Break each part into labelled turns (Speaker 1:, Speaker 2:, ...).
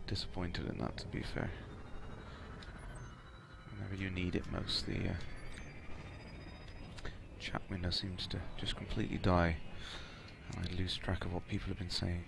Speaker 1: Disappointed in that, to be fair. Whenever you need it most, the chat window seems to just completely die, and I lose track of what people have been saying.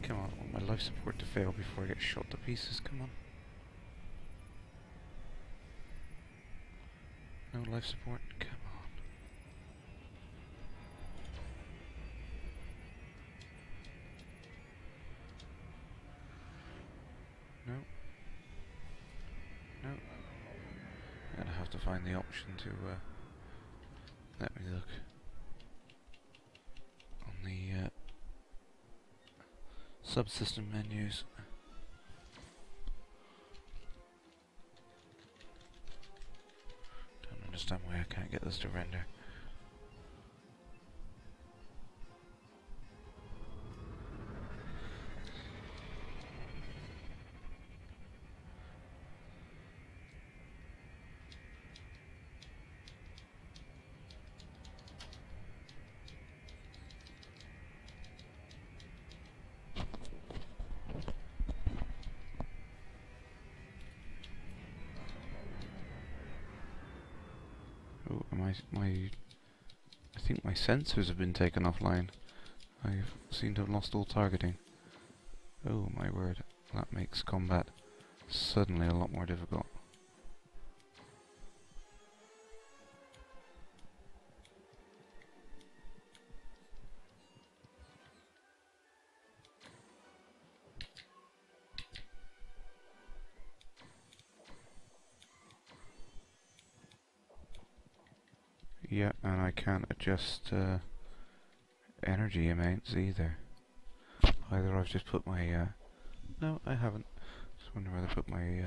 Speaker 1: Come on, I want my life support to fail before I get shot to pieces, come on. No life support, come on. No. No. I'm gonna have to find the option to, let me look. On the, subsystem menus. Don't understand why I can't get this to render. Oh, I think my sensors have been taken offline. I seem to have lost all targeting. Oh my word, that makes combat suddenly a lot more difficult. Yeah, and I can't adjust energy amounts either. Either I've just put my... no, I haven't. Just wonder whether I put my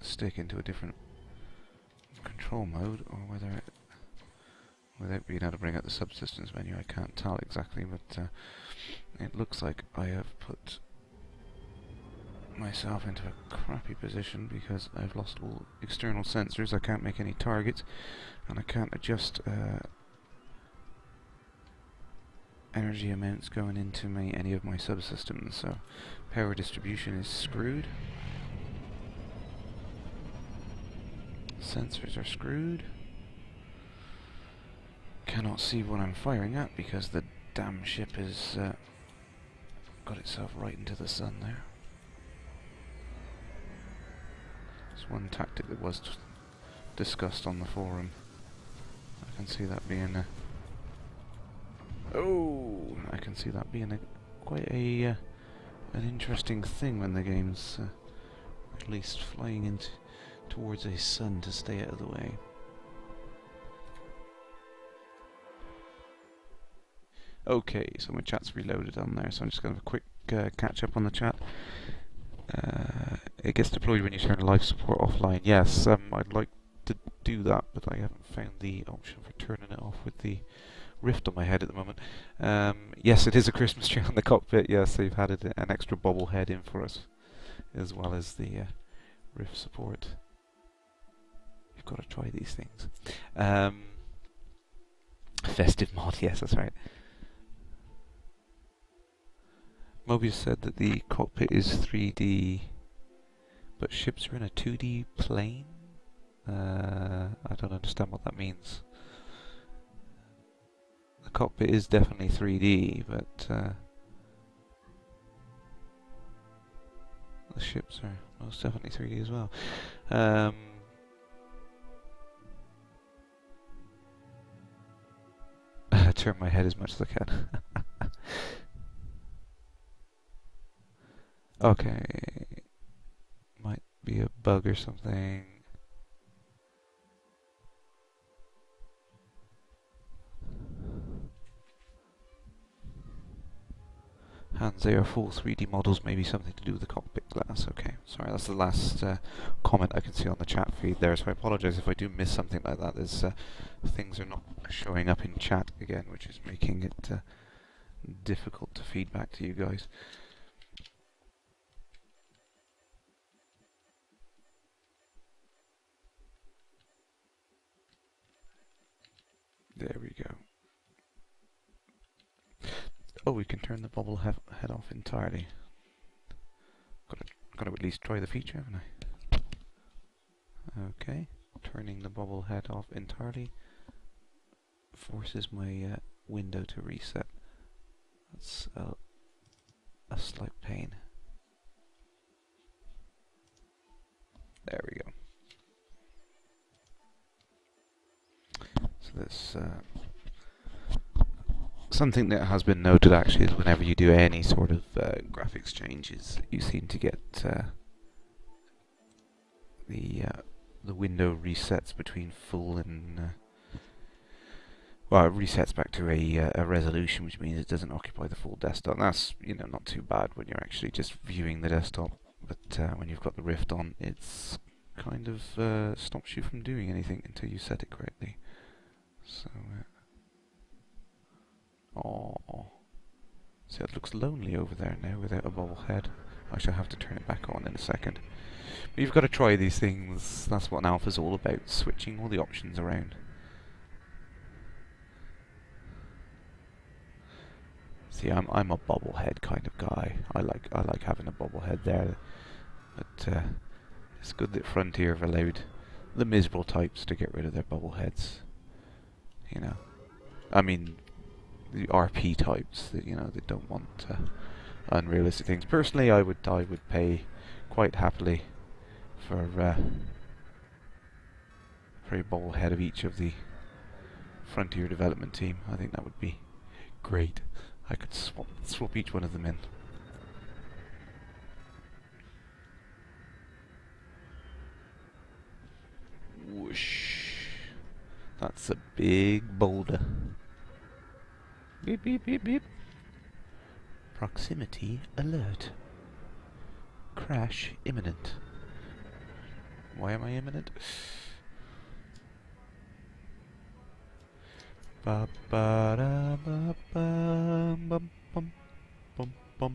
Speaker 1: stick into a different control mode, or whether without being able to bring up the subsystems menu, I can't tell exactly, but it looks like I have put myself into a crappy position because I've lost all external sensors. I can't make any targets, and I can't adjust energy amounts going into any of my subsystems, so power distribution is screwed. Sensors are screwed. Cannot see what I'm firing at because the damn ship has got itself right into the sun there. It's one tactic that was discussed on the forum. I can see that being I can see that being quite an interesting thing when the game's at least flying towards a sun to stay out of the way. Okay, so my chat's reloaded on there, so I'm just going to have a quick catch up on the chat. It gets deployed when you turn life support offline. Yes, I'd like to do that, but I haven't found the option for turning it off with the Rift on my head at the moment. Yes, it is a Christmas tree on the cockpit. Yes, they've added an extra bobblehead in for us, as well as the Rift support. You've got to try these things. Festive mod, yes, that's right. Mobius said that the cockpit is 3D, but ships are in a 2D plane? I don't understand what that means. The cockpit is definitely 3D, but the ships are most definitely 3D as well. I turn my head as much as I can. Okay, might be a bug or something. And they are full 3D models, maybe something to do with the cockpit glass. Okay, sorry, that's the last comment I can see on the chat feed there, so I apologise if I do miss something like that. There's things are not showing up in chat again, which is making it difficult to feed back to you guys. There we go. Oh, we can turn the bubble head off entirely. Got to at least try the feature, haven't I? Okay, turning the bubble head off entirely forces my window to reset. That's a slight pain. There we go. So this something that has been noted actually is whenever you do any sort of graphics changes, you seem to get the window resets between full and well, it resets back to a resolution, which means it doesn't occupy the full desktop. And that's, you know, not too bad when you're actually just viewing the desktop, but when you've got the Rift on, it's kind of stops you from doing anything until you set it correctly. So, oh, see, it looks lonely over there now without a bobble head. I shall have to turn it back on in a second. But you've got to try these things. That's what an alpha's all about, switching all the options around. See, I'm a bobblehead kind of guy. I like having a bobblehead there, but it's good that Frontier have allowed the miserable types to get rid of their bobbleheads. You know, I mean the RP types that, you know, that don't want unrealistic things. Personally, I would pay quite happily for a bobblehead of each of the Frontier development team. I think that would be great. I could swap each one of them in. Whoosh. That's a big boulder. Beep, beep, beep, beep. Proximity alert. Crash imminent. Why am I imminent? Ba ba da ba bum bum bum bum bum.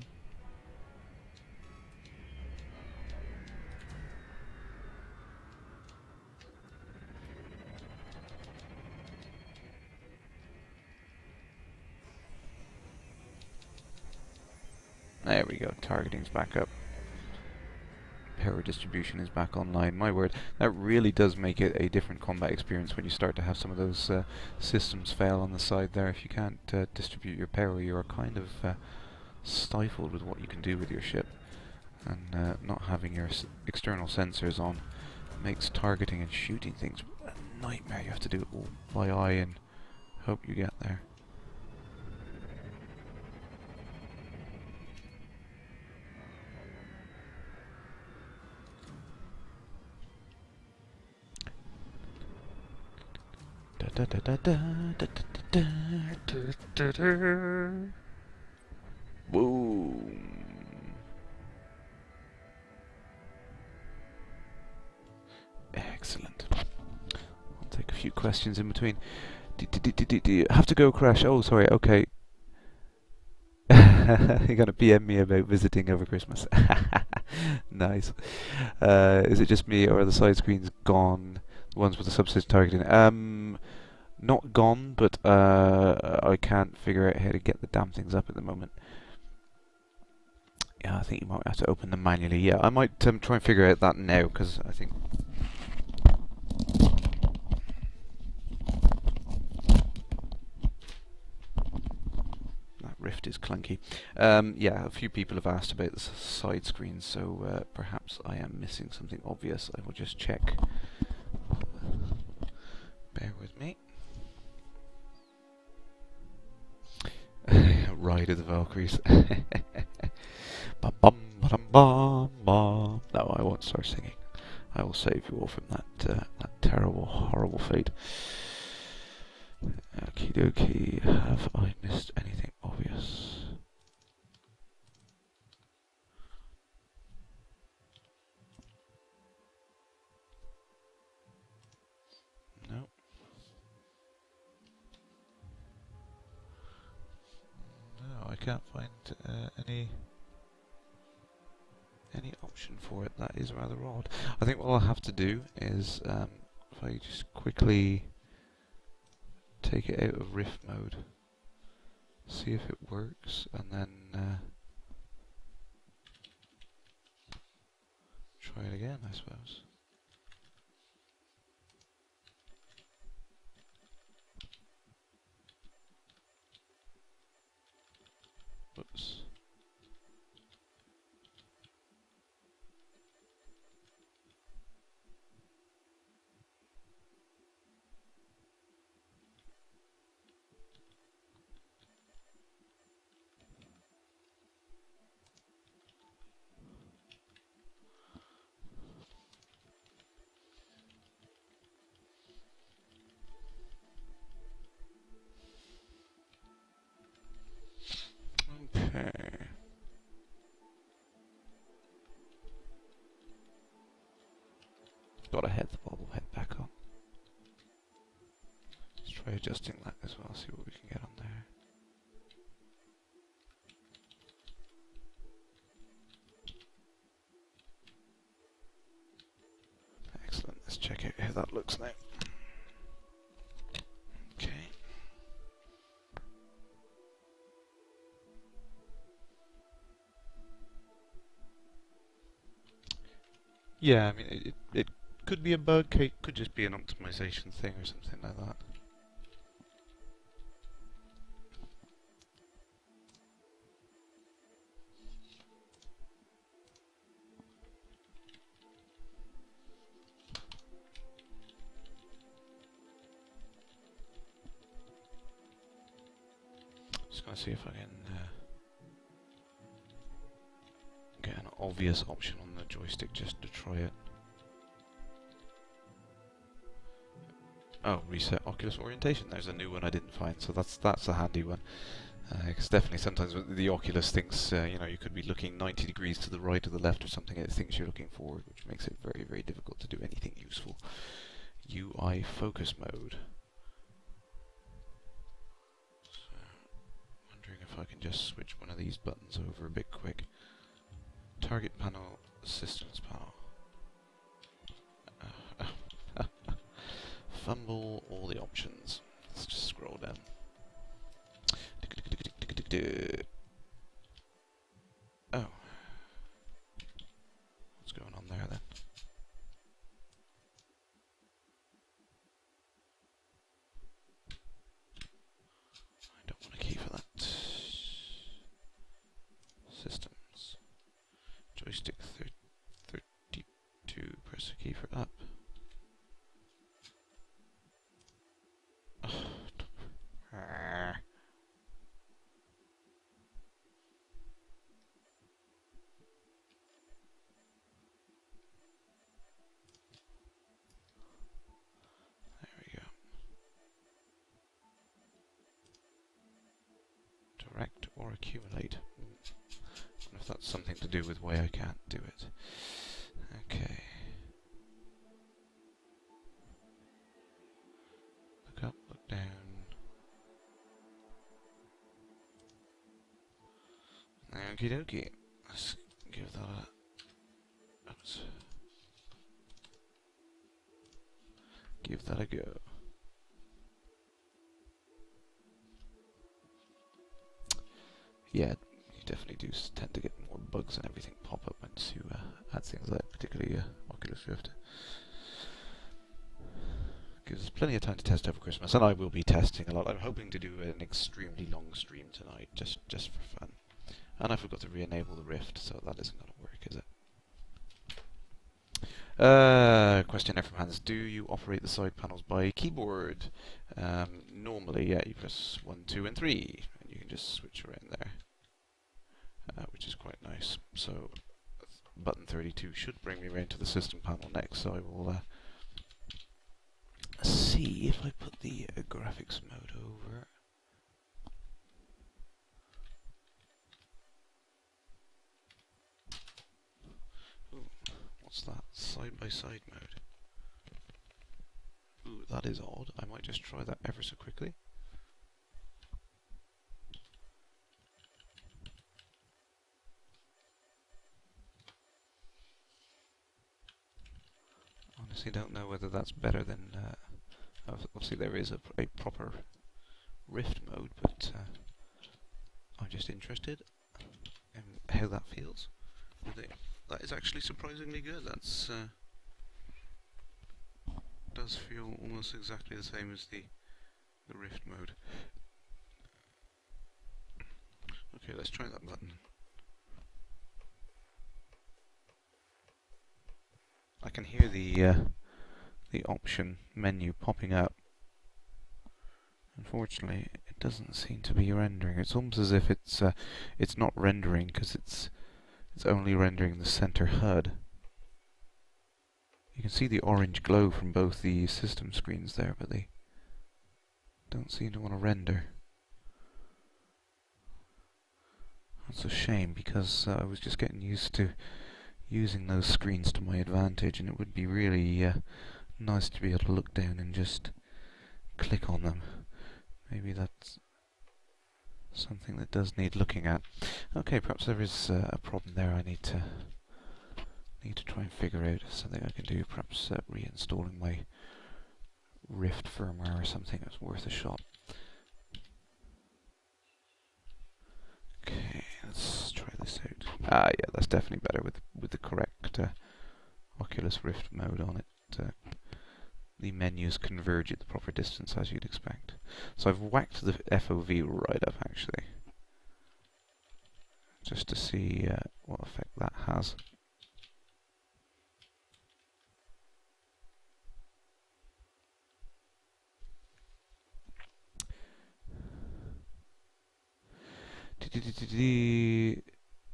Speaker 1: There we go. Targeting's back up. Power distribution is back online. My word, that really does make it a different combat experience when you start to have some of those systems fail on the side there. If you can't distribute your power, you're kind of stifled with what you can do with your ship. And not having your external sensors on makes targeting and shooting things a nightmare. You have to do it all by eye and hope you get there. Da, da, da, da, da, da, da, da, da. Boom. Excellent. I'll take a few questions in between. Do you have to go, Kerrash? Oh, sorry, okay. You're going to PM me about visiting over Christmas. Nice. Is it just me, or are the side screens gone? The ones with the subsystem targeting? Not gone, but I can't figure out how to get the damn things up at the moment. Yeah, I think you might have to open them manually. Yeah, I might try and figure out that now, because I think... that Rift is clunky. Yeah, a few people have asked about the side screens, so perhaps I am missing something obvious. I will just check. Bear with me. Ride of the Valkyries. Bum, bum, bum, bum, bum. No, I won't start singing. I will save you all from that terrible, horrible fate. Okie dokie. Have I missed anything obvious? can't find any option for it. That is rather odd. I think what I'll have to do is if I just quickly take it out of Rift mode, see if it works, and then try it again, I suppose. Whoops. Okay. Gotta head the bobblehead back on. Let's try adjusting that as well, see what we can get on there. Excellent, let's check out how that looks now. Okay. Yeah, I mean, it could be a bug, it could just be an optimization thing or something like that. Just gonna see if I can get an obvious option on the joystick just to try it. Oh, reset Oculus orientation. There's a new one I didn't find, so that's a handy one. Because definitely sometimes the Oculus thinks you know, you could be looking 90 degrees to the right or the left or something, and it thinks you're looking forward, which makes it very, very difficult to do anything useful. UI focus mode. So, wondering if I can just switch one of these buttons over a bit quick. Target panel, systems panel. Fumble all the options. Let's just scroll down. Oh. What's going on there then? I don't want a key for that. Systems. Joystick 32. Press a key for up. Direct or accumulate. I wonder if that's something to do with why I can't do it. Okay. Look up, look down. Okie dokie. Let's give that a... Oops. Give that a go. Yeah, you definitely do tend to get more bugs and everything pop up once you add things like that, particularly Oculus Rift. Gives us plenty of time to test over Christmas, and I will be testing a lot. I'm hoping to do an extremely long stream tonight, just for fun. And I forgot to re-enable the Rift, so that isn't going to work, is it? Question there from Hans. Do you operate the side panels by keyboard? Normally, yeah, you press 1, 2, and 3, and you can just switch around there, which is quite nice. So, button 32 should bring me around to the system panel next, so I will see if I put the graphics mode over. Ooh, what's that? Side-by-side mode. Ooh, that is odd. I might just try that ever so quickly. honestly don't know whether that's better than... obviously there is a proper Rift mode, but I'm just interested in how that feels. That is actually surprisingly good. That's does feel almost exactly the same as the Rift mode. Okay, let's try that button. I can hear the option menu popping up. Unfortunately, it doesn't seem to be rendering. It's almost as if it's not rendering because it's only rendering the center HUD. You can see the orange glow from both the system screens there, but they don't seem to want to render. That's a shame because I was just getting used to using those screens to my advantage, and it would be really nice to be able to look down and just click on them. Maybe that's something that does need looking at. Okay, perhaps there is a problem there. I need to try and figure out something I can do. Perhaps reinstalling my Rift firmware or something that's worth a shot. Okay, let's try this out. Ah, yeah, that's definitely better with the correct Oculus Rift mode on it. The menus converge at the proper distance, as you'd expect. So I've whacked the FOV right up, actually, just to see what effect that has.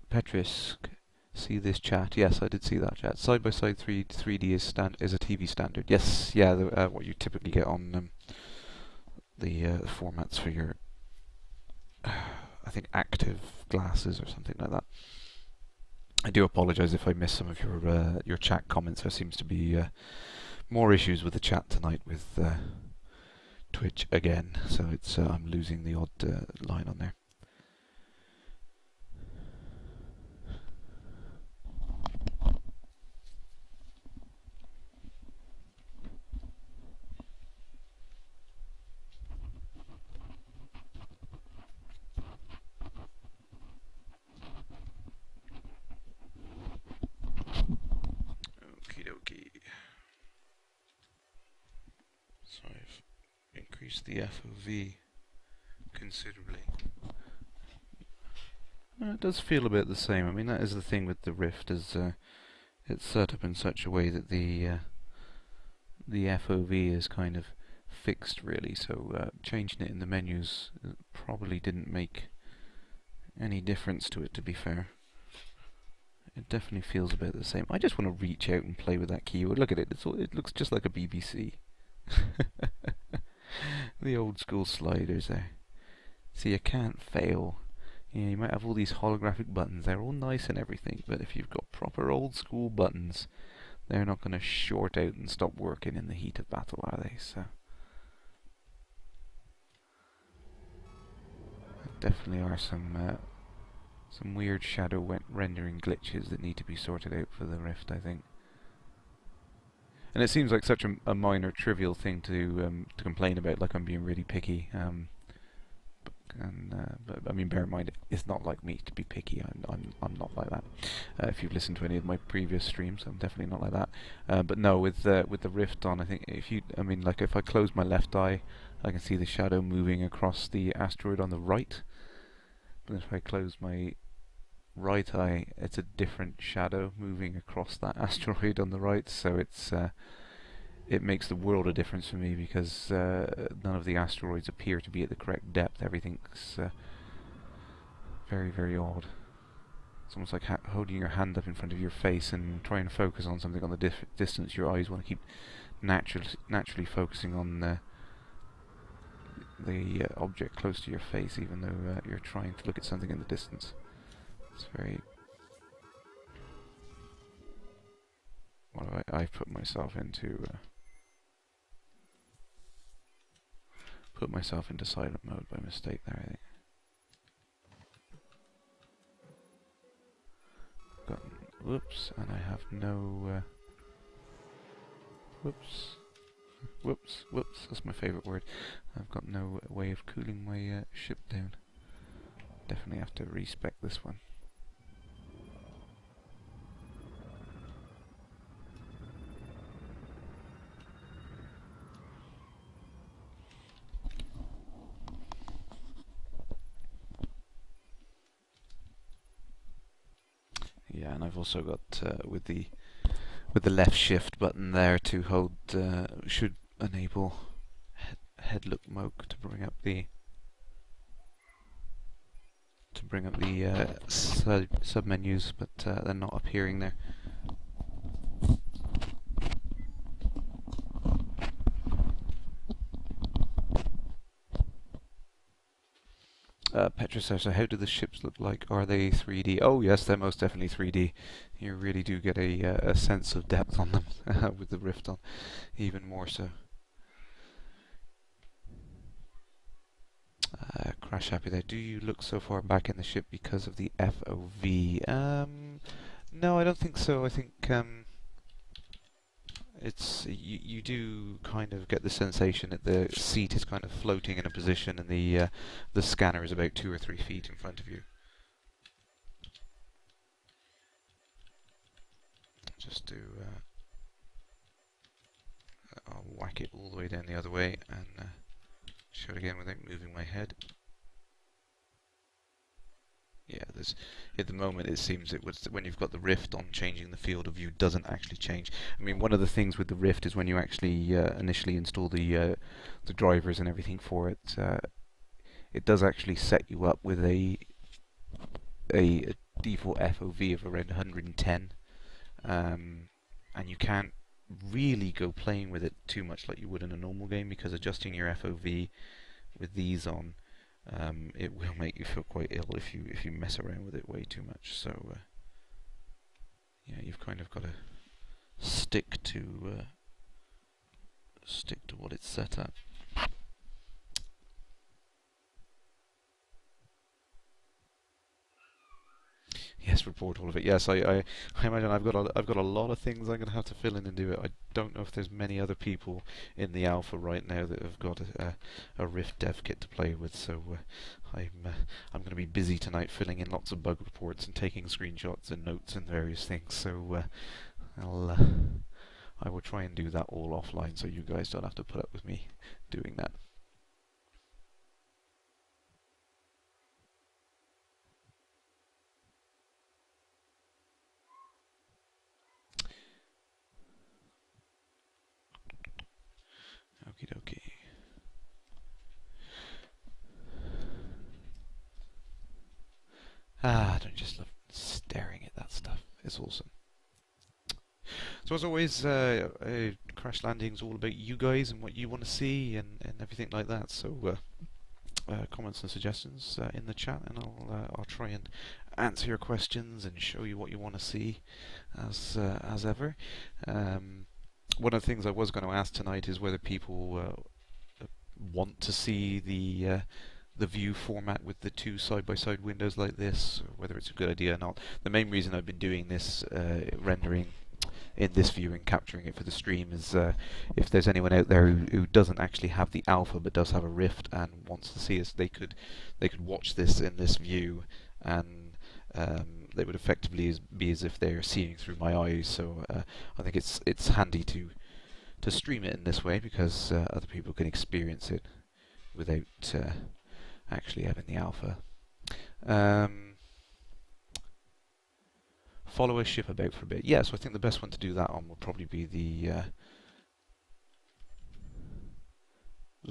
Speaker 1: Petrisk, see this chat? Yes, I did see that chat. Side by side 3D is a TV standard. Yes, yeah, what you typically get on the formats for your, I think, active glasses or something like that. I do apologise if I missed some of your chat comments. There seems to be more issues with the chat tonight with Twitch again, so it's I'm losing the odd line on there. Okie dokie. So I've increased the FOV considerably. It does feel a bit the same. I mean, that is the thing with the Rift, is it's set up in such a way that the FOV is kind of fixed, really. So changing it in the menus probably didn't make any difference to it, to be fair. It definitely feels a bit the same. I just want to reach out and play with that keyboard. Look at it. It looks just like a BBC. The old school sliders there. See, you can't fail. Yeah, you might have all these holographic buttons. They're all nice and everything, but if you've got proper old school buttons, they're not going to short out and stop working in the heat of battle, are they? So there definitely are some weird shadow rendering glitches that need to be sorted out for the Rift, I think. And it seems like such a minor, trivial thing to complain about, like I'm being really picky. But I mean, bear in mind, it's not like me to be picky. I'm not like that. If you've listened to any of my previous streams, I'm definitely not like that. But no, with the Rift on, I think like if I close my left eye, I can see the shadow moving across the asteroid on the right. But if I close my right eye, it's a different shadow moving across that asteroid on the right. So it makes the world of difference for me, because none of the asteroids appear to be at the correct depth. Everything's very, very odd. It's almost like holding your hand up in front of your face and trying to focus on something on the distance. Your eyes want to keep naturally focusing on the object close to your face, even though you're trying to look at something in the distance. It's very... What have I've put myself into... Put myself into silent mode by mistake there, I think. Whoops, and I have no... Whoops. Whoops. Whoops. That's my favourite word. I've got no way of cooling my ship down. Definitely have to respec this one. Yeah, and I've also got with the left shift button there to hold should enable head look mode to bring up the sub menus, but they're not appearing there. Petra says, so how do the ships look like? Are they 3D? Oh yes, they're most definitely 3D. You really do get a sense of depth on them with the Rift on, even more so. Crash happy there. Do you look so far back in the ship because of the FOV? No, I don't think so. I think it's you do kind of get the sensation that the seat is kind of floating in a position, and the scanner is about 2 or 3 feet in front of you. Just do I'll whack it all the way down the other way and show it again without moving my head. Yeah, at the moment it seems it was when you've got the Rift on, changing the field of view doesn't actually change. I mean, one of the things with the Rift is when you actually initially install the drivers and everything for it, it does actually set you up with a default FOV of around 110, and you can't really go playing with it too much like you would in a normal game, because adjusting your FOV with these on, it will make you feel quite ill if you mess around with it way too much. So yeah, you've kind of got to stick to what it's set at. Yes, report all of it. Yes, I imagine I've got a lot of things I'm going to have to fill in and do it. I don't know if there's many other people in the alpha right now that have got a Rift dev kit to play with. So I'm going to be busy tonight filling in lots of bug reports and taking screenshots and notes and various things. So I will try and do that all offline, so you guys don't have to put up with me doing that. Okie dokie. Don't you just love staring at that stuff? It's awesome. So as always, Kerrash Landing's all about you guys and what you want to see and everything like that. So comments and suggestions in the chat, and I'll try and answer your questions and show you what you want to see, as ever. One of the things I was going to ask tonight is whether people want to see the view format with the 2 side-by-side windows like this, or whether it's a good idea or not. The main reason I've been doing this rendering in this view and capturing it for the stream is if there's anyone out there who doesn't actually have the alpha but does have a Rift and wants to see us, they could watch this in this view, and they would effectively be as if they're seeing through my eyes. So I think it's handy to stream it in this way, because other people can experience it without actually having the alpha. Follow a ship about for a bit. Yeah, so I think the best one to do that on will probably be the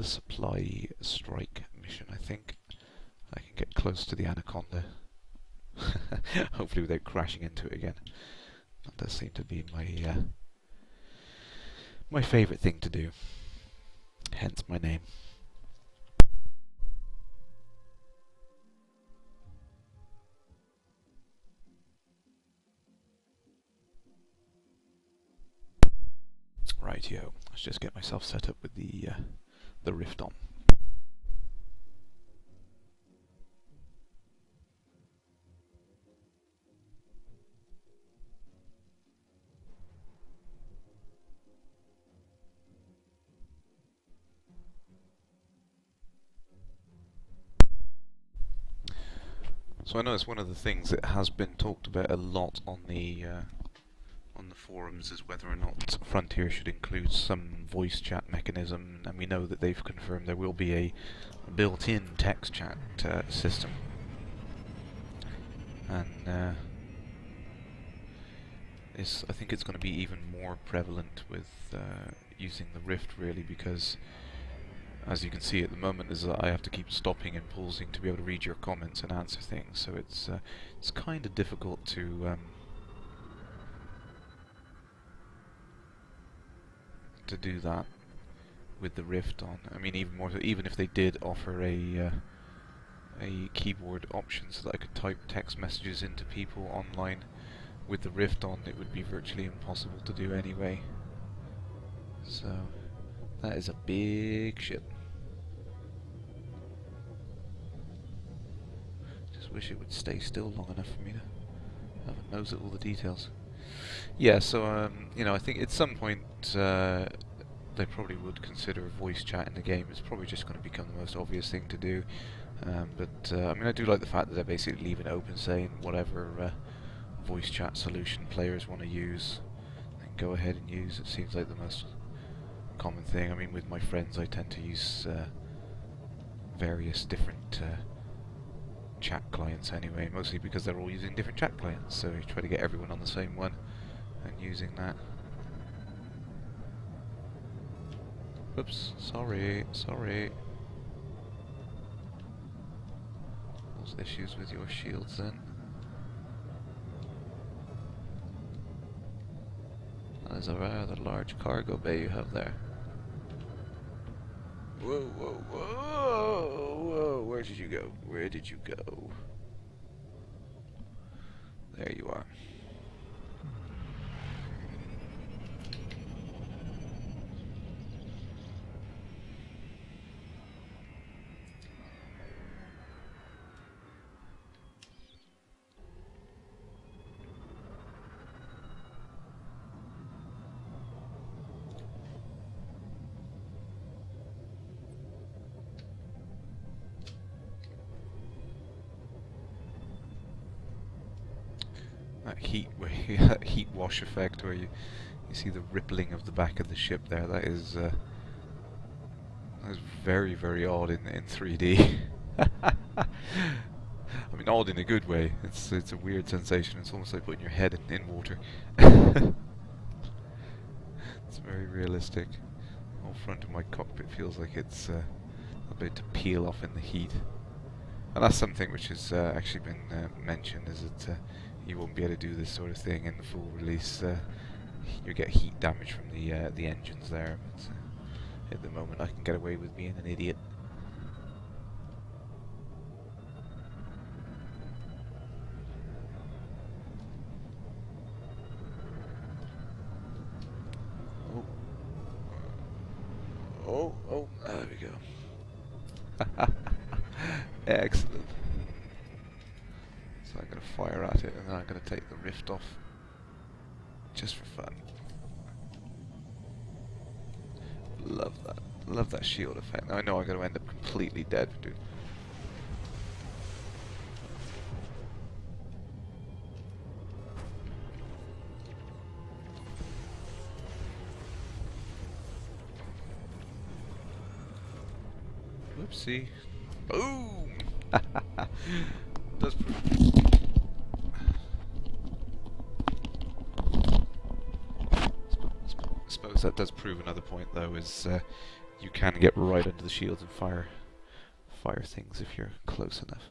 Speaker 1: supply strike mission. I think I can get close to the Anaconda, hopefully without crashing into it again. That does seem to be my favourite thing to do, hence my name. Rightio, let's just get myself set up with the Rift on. So I noticed one of the things that has been talked about a lot on the forums is whether or not Frontier should include some voice chat mechanism, and we know that they've confirmed there will be a built-in text chat system. And I think it's going to be even more prevalent with using the Rift, really, because as you can see at the moment is that I have to keep stopping and pausing to be able to read your comments and answer things, so it's kind of difficult to do that with the Rift on. I mean, even more so, even if they did offer a keyboard option so that I could type text messages into people online with the Rift on, it would be virtually impossible to do anyway. So that is a big ship. Just wish it would stay still long enough for me to have a nose at all the details. Yeah, so you know, I think at some point they probably would consider voice chat in the game. It's probably just going to become the most obvious thing to do. But I mean, I do like the fact that they're basically leaving it open, saying whatever voice chat solution players want to use, then go ahead and use. It seems like the most common thing. I mean, with my friends, I tend to use various different chat clients anyway, mostly because they're all using different chat clients, so you try to get everyone on the same one and using that. Oops, sorry. Those issues with your shields then. That is a rather large cargo bay you have there. Whoa, where did you go? Where did you go? There you are. That heat wash effect where you see the rippling of the back of the ship there, that is very, very odd in 3D. I mean, odd in a good way. It's a weird sensation. It's almost like putting your head in water. It's very realistic. The whole front of my cockpit feels like it's about to peel off in the heat. And that's something which has actually been mentioned, is that you won't be able to do this sort of thing in the full release. You get heat damage from the engines there, but at the moment I can get away with being an idiot. Oh, there we go. Excellent. So I'm going to fire at it and then I'm going to take the Rift off just for fun. Love that. Love that shield effect. Now I know I'm going to end up completely dead, dude. Whoopsie. Boom! Does I suppose that does prove another point, though, is you can get right under the shields and fire things if you're close enough.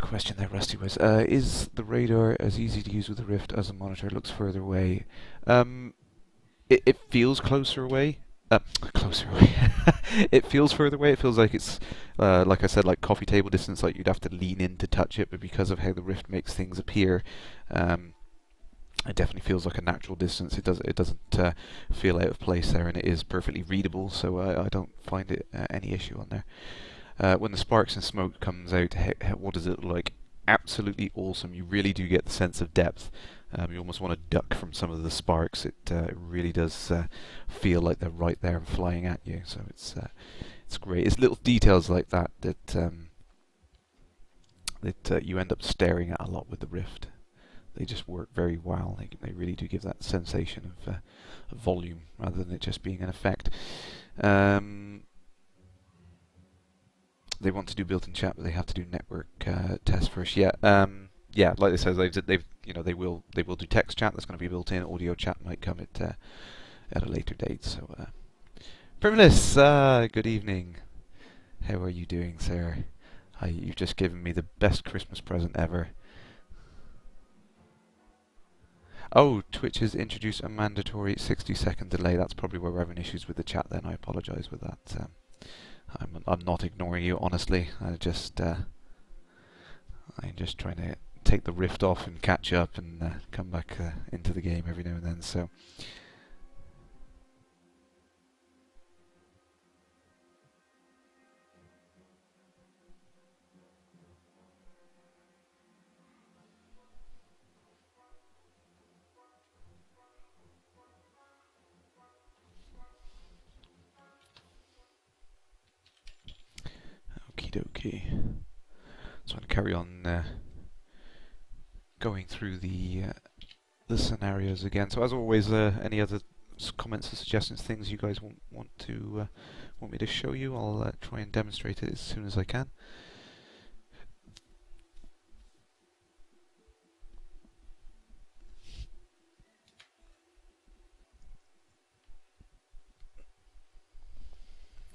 Speaker 1: Question there, Rusty was, is the radar as easy to use with the Rift as a monitor? It looks further away. It feels closer away. Closer away. It feels further away. It feels like it's, like I said, like coffee table distance, like you'd have to lean in to touch it, but because of how the Rift makes things appear, it definitely feels like a natural distance. It doesn't feel out of place there, and it is perfectly readable, so I don't find it any issue on there. When the sparks and smoke comes out, what does it look like? Absolutely awesome. You really do get the sense of depth You almost want to duck from some of the sparks. It really does feel like they're right there and flying at you. So it's great. It's little details like that that you end up staring at a lot with the Rift. They just work very well. They really do give that sensation of volume rather than it just being an effect. They want to do built-in chat, but they have to do network tests first. Yeah, yeah. Like they said, they will do text chat. That's going to be built in. Audio chat might come at a later date. So, Privilis, good evening. How are you doing, sir? You've just given me the best Christmas present ever. Oh, Twitch has introduced a mandatory 60-second delay. That's probably where we're having issues with the chat then. I apologise with that. I'm not ignoring you, honestly. I'm just trying to take the Rift off and catch up and come back into the game every now and then. So. Okie dokie. So I'm going to carry on going through the scenarios again. So as always, any other comments or suggestions, things you guys want me to show you, I'll try and demonstrate it as soon as I can.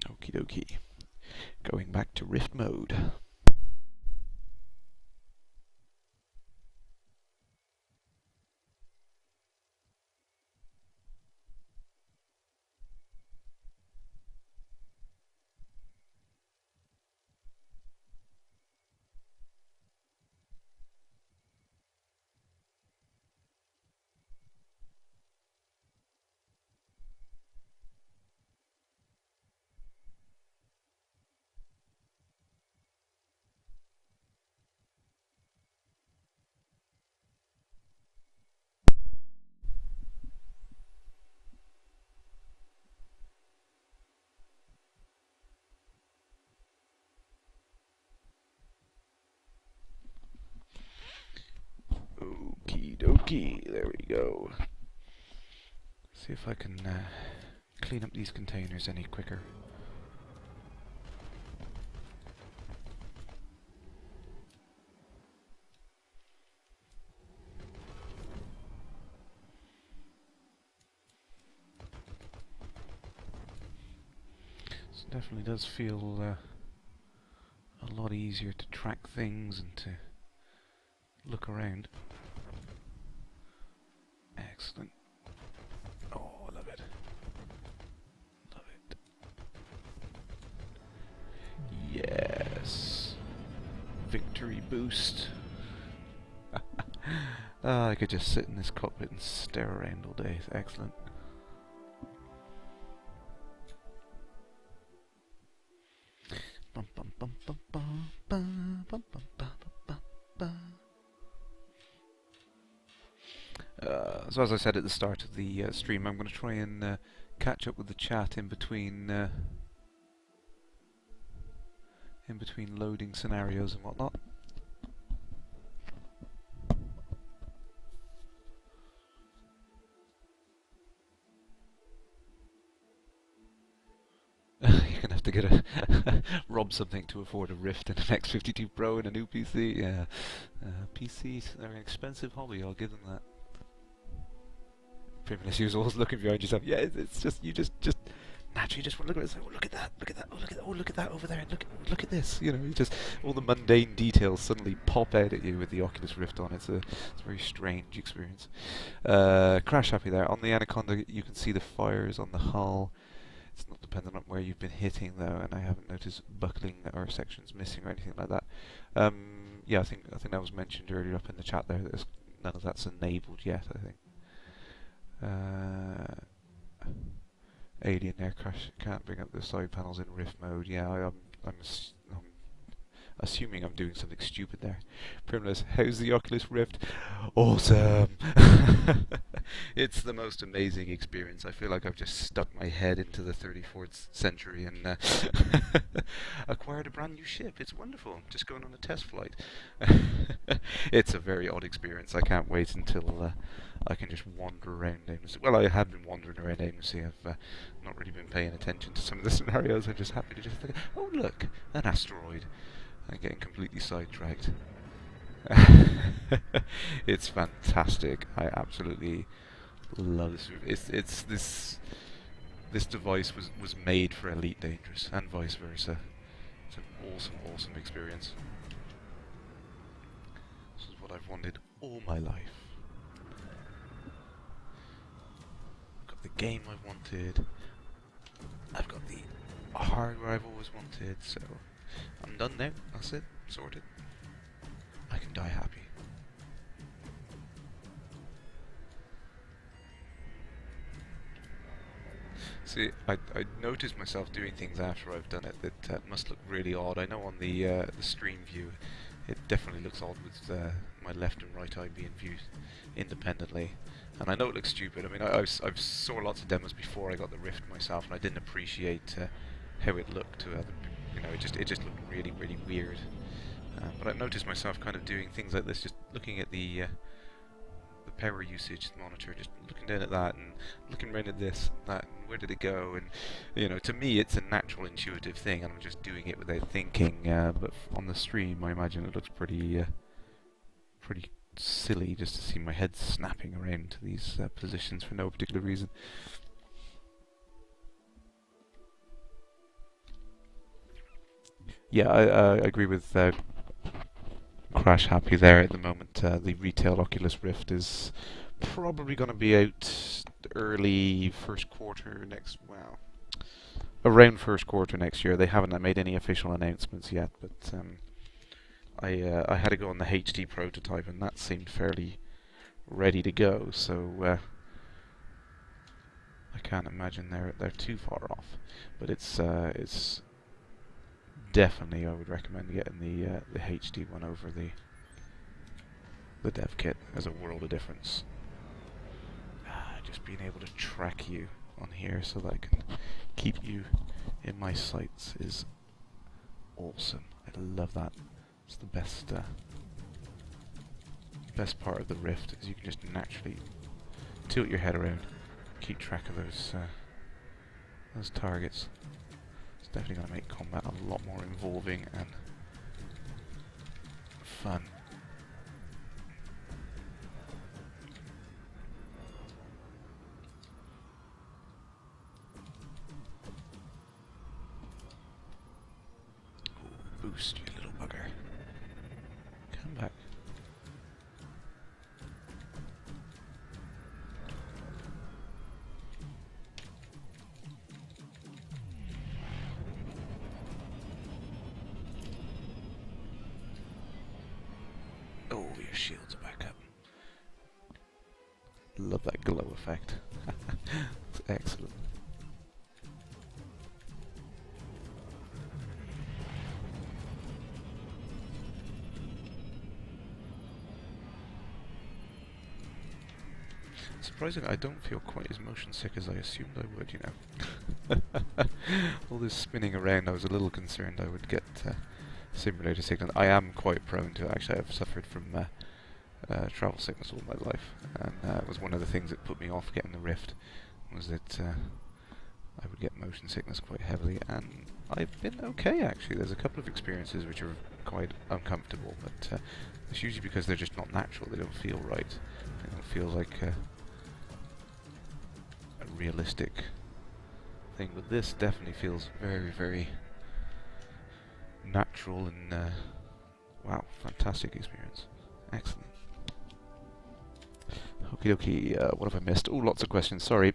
Speaker 1: Okie dokie. Going back to Rift mode. Okie dokie, there we go. See if I can clean up these containers any quicker. This definitely does feel a lot easier to track things and to look around. Excellent. Oh, I love it. Love it. Yes. Victory boost. I could just sit in this cockpit and stare around all day. It's excellent. So as I said at the start of the stream, I'm going to try and catch up with the chat in between loading scenarios and whatnot. You're going to have to get rob something to afford a Rift and an X52 Pro and a new PC. Yeah, PCs are an expensive hobby, I'll give them that. Privilege, you're always looking behind yourself. Yeah, it's just, you just naturally just want to look at it. Oh, look at that, look at that, oh, look at that, oh, look at that over there, look at this. You know, you just, all the mundane details suddenly pop out at you with the Oculus Rift on. It's a very strange experience. Crash happy there. On the Anaconda, you can see the fires on the hull. It's not dependent on where you've been hitting though, and I haven't noticed buckling or sections missing or anything like that. Yeah, I think that was mentioned earlier up in the chat there. That none of that's enabled yet, I think. Alien there, Crash can't bring up the side panels in Rift mode. Yeah, assuming I'm doing something stupid there. Primless, how's the Oculus Rift? Awesome! It's the most amazing experience. I feel like I've just stuck my head into the 34th century and acquired a brand new ship. It's wonderful. Just going on a test flight. It's a very odd experience. I can't wait until I can just wander around aimlessly. Well, I have been wandering around aimlessly. I've not really been paying attention to some of the scenarios. I'm just happy to just think, oh look, an asteroid. I'm getting completely sidetracked. It's fantastic. I absolutely love this. It's this device was made for Elite Dangerous and vice versa. It's an awesome experience. This is what I've wanted all my life. I've got the game I've wanted. I've got the hardware I've always wanted. So I'm done now. That's it. Sorted. I can die happy. See, I noticed myself doing things after I've done it that must look really odd. I know on the stream view it definitely looks odd with my left and right eye being viewed independently. And I know it looks stupid. I mean, I've saw lots of demos before I got the Rift myself, and I didn't appreciate how it looked to other. You know, it just looked really weird. But I've noticed myself kind of doing things like this, just looking at the power usage monitor, just looking down at that and looking around at this, that, and where did it go? And you know, to me, it's a natural, intuitive thing, and I'm just doing it without thinking. But on the stream, I imagine it looks pretty silly just to see my head snapping around to these positions for no particular reason. Yeah, I agree with Crash Happy there at the moment. The retail Oculus Rift is probably going to be out early first quarter next. Well, around first quarter next year. They haven't made any official announcements yet, but I had to go on the HD prototype, and that seemed fairly ready to go. So I can't imagine they're too far off. But it's definitely, I would recommend getting the HD one over the dev kit. There's a world of difference. Just being able to track you on here so that I can keep you in my sights is awesome. I love that. It's the best part of the Rift is you can just naturally tilt your head around, keep track of those targets. It's definitely going to make combat a lot more involving and fun. Ooh, boost, you little bugger. Come back. Oh, your shields are back up. Love that glow effect. It's excellent. Surprisingly, I don't feel quite as motion sick as I assumed I would, you know. All this spinning around, I was a little concerned I would get simulator sickness. I am quite prone to it. Actually, I've suffered from travel sickness all my life, and it was one of the things that put me off getting the Rift, was that I would get motion sickness quite heavily, and I've been okay actually. There's a couple of experiences which are quite uncomfortable, but it's usually because they're just not natural. They don't feel right. They don't feel like a realistic thing, but this definitely feels very natural and wow, fantastic experience. Excellent. Okie dokie, what have I missed? Oh, lots of questions, sorry.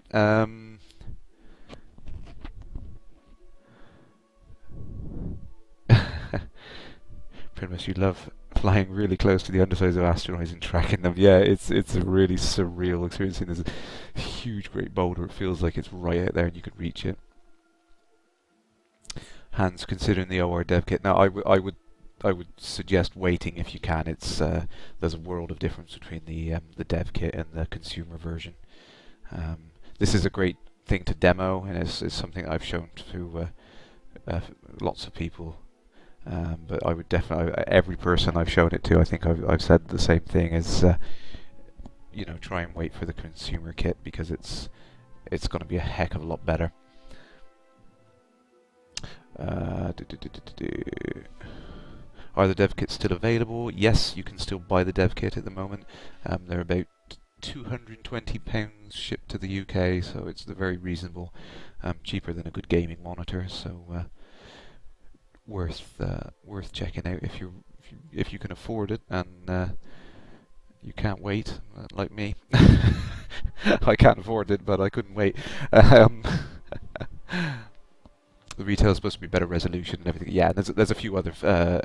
Speaker 1: Pretty much you love flying really close to the undersides of asteroids and tracking them. Yeah, it's a really surreal experience. Seeing this huge great boulder, it feels like it's right out there and you could reach it. Hans, considering the OR dev kit. Now, I would would suggest waiting if you can. It's there's a world of difference between the dev kit and the consumer version. This is a great thing to demo, and it's something I've shown to lots of people. But I would definitely, every person I've shown it to, I think I've said the same thing as you know, try and wait for the consumer kit because it's going to be a heck of a lot better. Are the dev kits still available? Yes, you can still buy the dev kit at the moment. They're about £220 shipped to the UK, so it's very reasonable, cheaper than a good gaming monitor. So worth checking out if you can afford it, and you can't wait, like me. I can't afford it, but I couldn't wait. The retail is supposed to be better resolution and everything. Yeah, there's a few other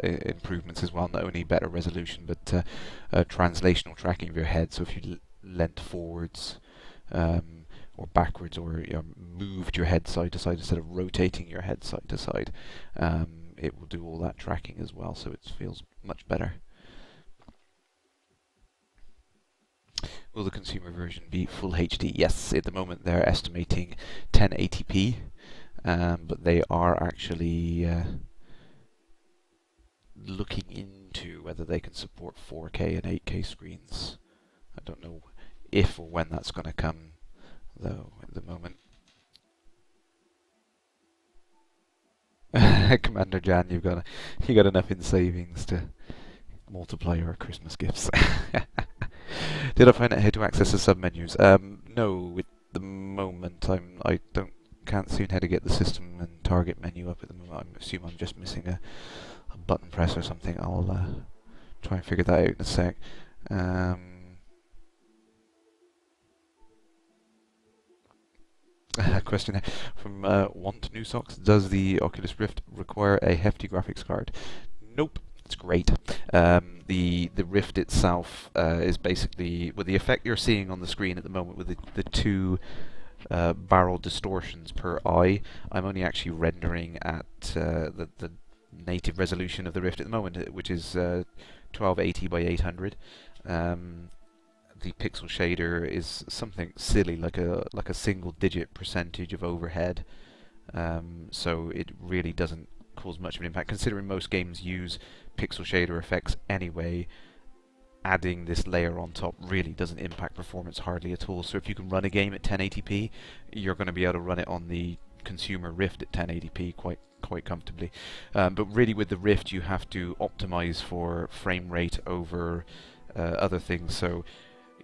Speaker 1: improvements as well. Not only better resolution, but translational tracking of your head. So if you leant forwards or backwards, or moved your head side to side instead of rotating your head side to side, it will do all that tracking as well. So it feels much better. Will the consumer version be full HD? Yes, at the moment they're estimating 1080p. But they are actually looking into whether they can support 4K and 8K screens. I don't know if or when that's going to come, though, at the moment. Commander Jan, you got enough in savings to multiply your Christmas gifts. Did I find out how to access the submenus? No, at the moment I can't see how to get the system and target menu up at the moment. I assume I'm just missing a button press or something. I'll try and figure that out in a sec. Question from Want New Socks: does the Oculus Rift require a hefty graphics card? Nope. It's great. The Rift itself is basically, with the effect you're seeing on the screen at the moment with the two barrel distortions per eye, I'm only actually rendering at the native resolution of the Rift at the moment, which is 1280 by 800. The pixel shader is something silly, like a single-digit percentage of overhead, so it really doesn't cause much of an impact. Considering most games use pixel shader effects anyway, adding this layer on top really doesn't impact performance hardly at all. So if you can run a game at 1080p, you're going to be able to run it on the consumer Rift at 1080p quite comfortably. But really with the Rift you have to optimize for frame rate over other things. So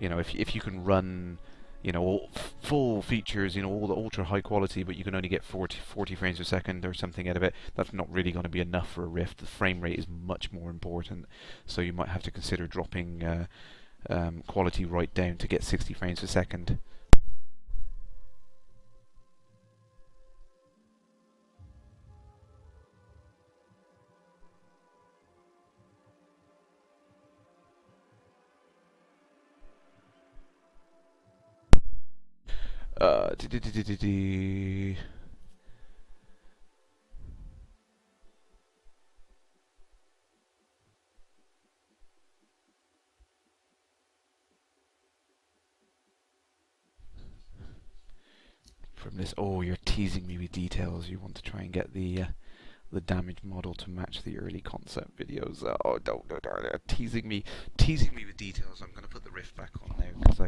Speaker 1: if you can run all full features, all the ultra high quality, but you can only get 40 frames per second or something out of it, that's not really going to be enough for a Rift. The frame rate is much more important, so you might have to consider dropping quality right down to get 60 frames per second. From this, oh, you're teasing me with details. You want to try and get the damage model to match the early concept videos. Oh, don't teasing me with details. I'm going to put the Rift back on now because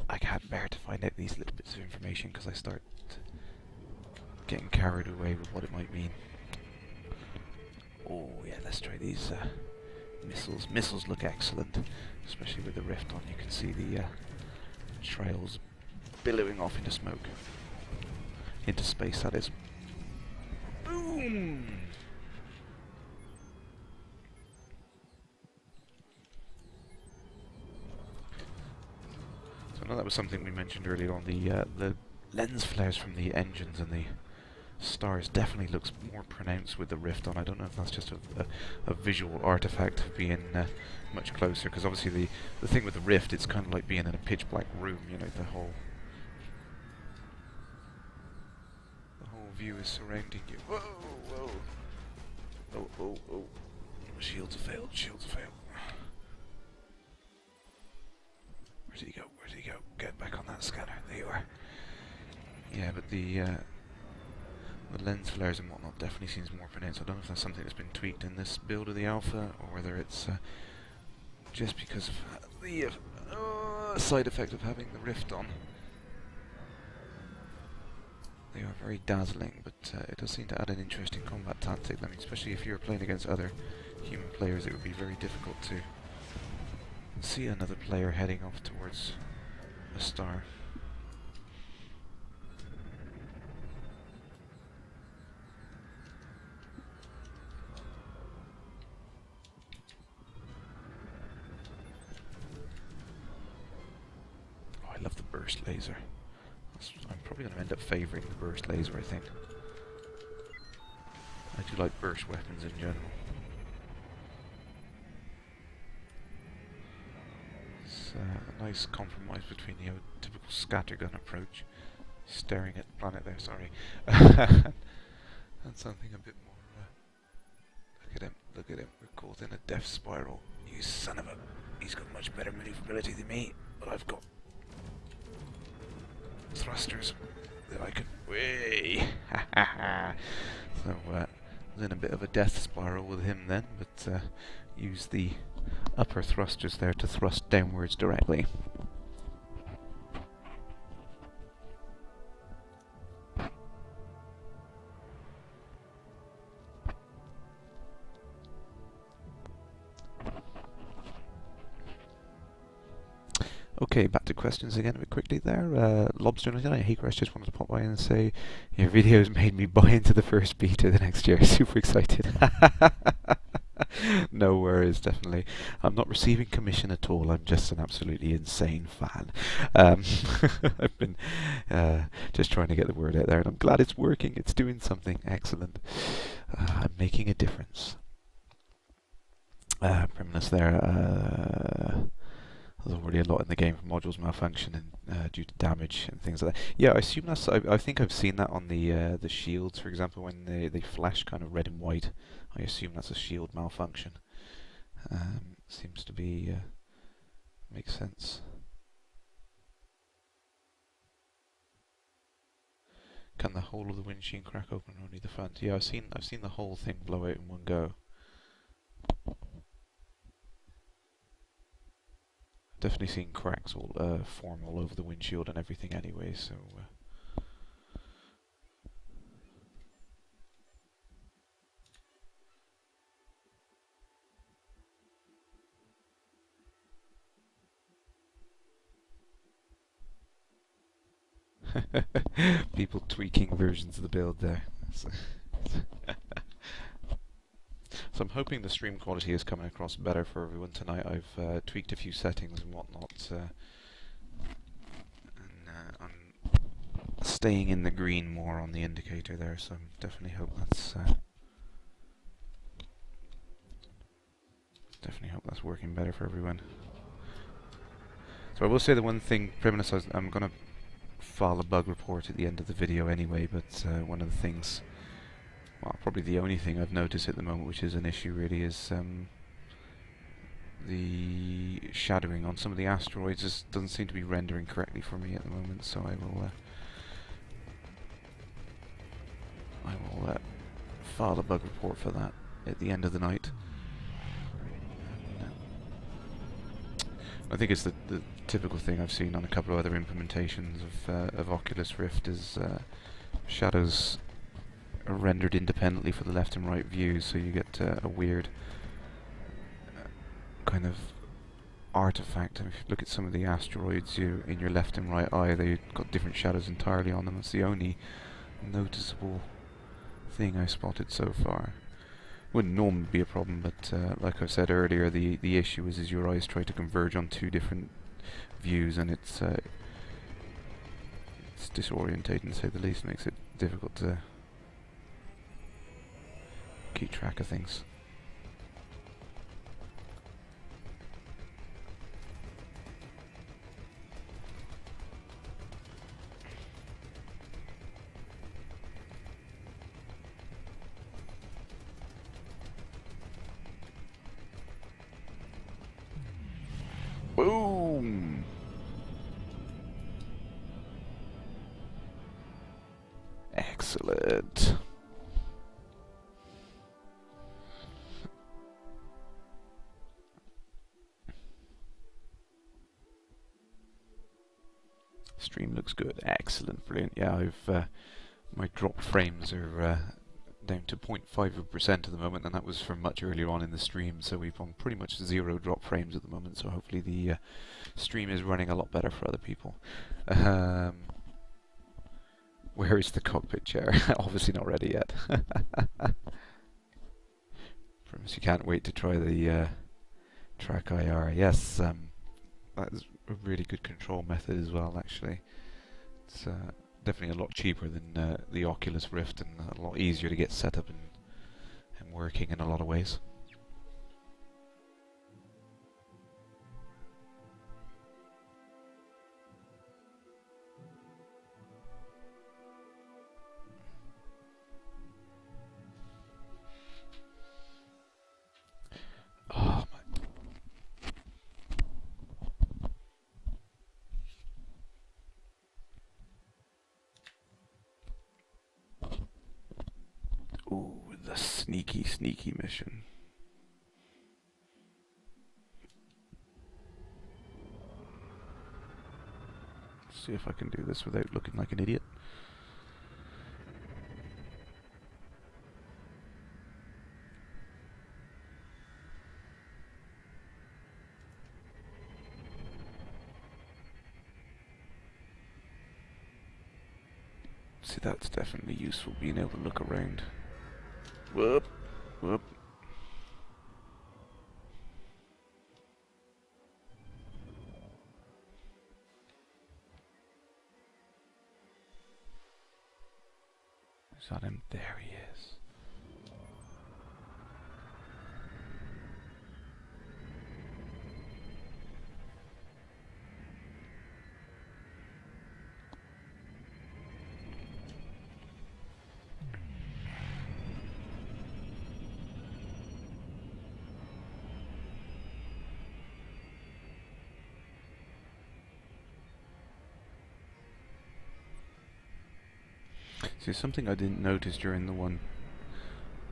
Speaker 1: I can't bear to find out these little bits of information because I start getting carried away with what it might mean. Oh yeah, let's try these missiles. Missiles look excellent, especially with the Rift on. You can see the trails billowing off into smoke, into space. That is. Boom! So I know that was something we mentioned earlier on. The lens flares from the engines and the stars definitely looks more pronounced with the Rift on. I don't know if that's just a visual artifact of being much closer, because obviously the thing with the Rift, it's kind of like being in a pitch black room. The whole view is surrounding you. Whoa, whoa. Oh, oh, oh. Shields have failed, shields have failed. Where did he go? Where did he go? Get back on that scanner. There you are. Yeah, but the lens flares and whatnot definitely seems more pronounced. I don't know if that's something that's been tweaked in this build of the alpha, or whether it's just because of the side effect of having the Rift on. They are very dazzling, but it does seem to add an interesting combat tactic. I mean, especially if you're playing against other human players, it would be very difficult to see another player heading off towards a star. Oh, I love the burst laser. I'm probably going to end up favouring the burst laser, I think. I do like burst weapons in general. It's a nice compromise between the typical scattergun approach, staring at the planet there, sorry, and something a bit more, look at him, we're caught in a death spiral. You son of a... He's got much better maneuverability than me, but I've got thrusters that I can... Way! So, I was in a bit of a death spiral with him then, but used the upper thrusters there to thrust downwards directly. Okay, back to questions again a bit quickly there. Lobster United, hey Kerrash, just wanted to pop by and say your videos made me buy into the first beta the next year. Super excited. No worries, definitely. I'm not receiving commission at all. I'm just an absolutely insane fan. I've been just trying to get the word out there, and I'm glad it's working. It's doing something excellent. I'm making a difference. Primus there. There's already a lot in the game for modules malfunctioning due to damage and things like that. Yeah, I assume that's... I think I've seen that on the shields, for example, when they flash kind of red and white. I assume that's a shield malfunction. Seems to be... makes sense. Can the whole of the windshield crack open or only the front? Yeah, I've seen the whole thing blow out in one go. Definitely seen cracks all form all over the windshield and everything anyway, so... People tweaking versions of the build there. So I'm hoping the stream quality is coming across better for everyone tonight. I've tweaked a few settings and whatnot, and I'm staying in the green more on the indicator there, so I definitely hope that's working better for everyone. So I will say the one thing, Primus, I'm going to file a bug report at the end of the video anyway, but one of the things, well, probably the only thing I've noticed at the moment, which is an issue really, is the shadowing on some of the asteroids doesn't seem to be rendering correctly for me at the moment, so I will file a bug report for that at the end of the night. I think it's the typical thing I've seen on a couple of other implementations of Oculus Rift is shadows are rendered independently for the left and right views, so you get a weird kind of artifact. And if you look at some of the asteroids, in your left and right eye, they've got different shadows entirely on them. It's the only noticeable thing I spotted so far. Wouldn't normally be a problem, but like I said earlier, the issue is your eyes try to converge on two different views, and it's disorientating to say the least. Makes it difficult to keep track of things. Stream looks good. Excellent, brilliant. Yeah, I've my drop frames are down to 0.5% at the moment, and that was from much earlier on in the stream, so we've on pretty much 0 drop frames at the moment, so hopefully the stream is running a lot better for other people. Where is the cockpit chair? Obviously not ready yet. Promise you can't wait to try the track IR. Yes, that is a really good control method as well, actually. It's definitely a lot cheaper than the Oculus Rift, and a lot easier to get set up and working in a lot of ways. Oh, ooh, the sneaky, sneaky mission. See if I can do this without looking like an idiot. See, that's definitely useful, being able to look around. Whoop, whoop. Is that him? There he is. See, something I didn't notice during the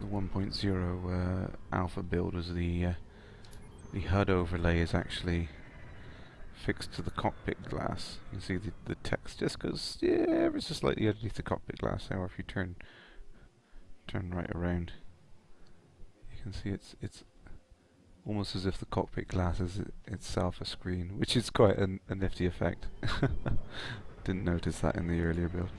Speaker 1: 1.0 alpha build was the HUD overlay is actually fixed to the cockpit glass. You can see the text just goes ever so slightly underneath the cockpit glass. Now, if you turn right around, you can see it's almost as if the cockpit glass is itself a screen, which is quite a nifty effect. Didn't notice that in the earlier build.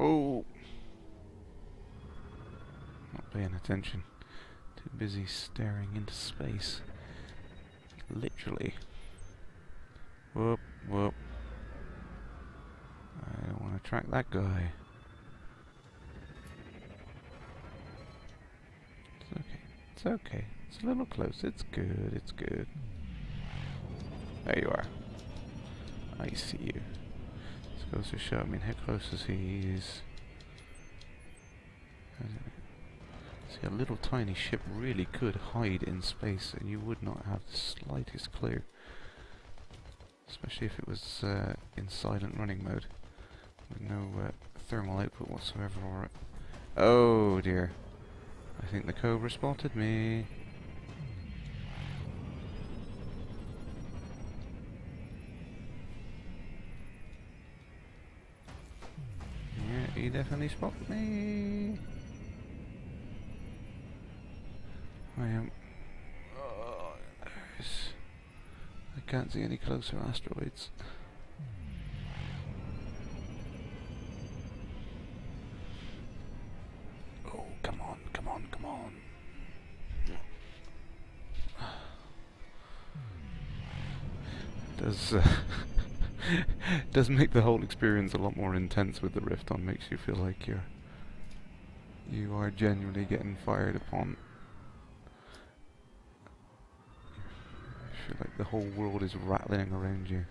Speaker 1: Oh! Not paying attention. Too busy staring into space. Literally. Whoop, whoop. I don't want to track that guy. It's okay. It's okay. It's a little close. It's good. It's good. There you are. I see you. Goes to show, I mean, how close is he? He's... See, a little tiny ship really could hide in space and you would not have the slightest clue. Especially if it was in silent running mode. With no thermal output whatsoever or it. Oh dear. I think the Cobra spotted me. He definitely spotted me. I am. Oh, I can't see any closer asteroids. Oh, come on, come on, come on. Does make the whole experience a lot more intense with the Rift on. Makes you feel like you're You are genuinely getting fired upon. I feel like the whole world is rattling around you.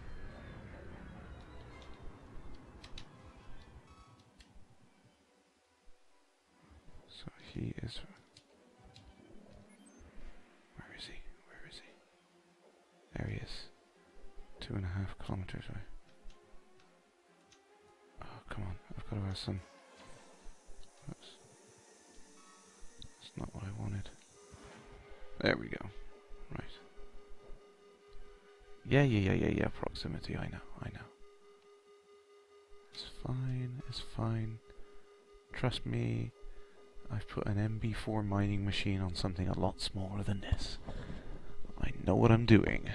Speaker 1: So he is... Where is he? Where is he? There he is. 2.5 kilometers away. Oh, come on. I've got to have some... Oops. That's not what I wanted. There we go. Right. Yeah. Proximity. I know. It's fine. It's fine. Trust me. I've put an MB4 mining machine on something a lot smaller than this. I know what I'm doing.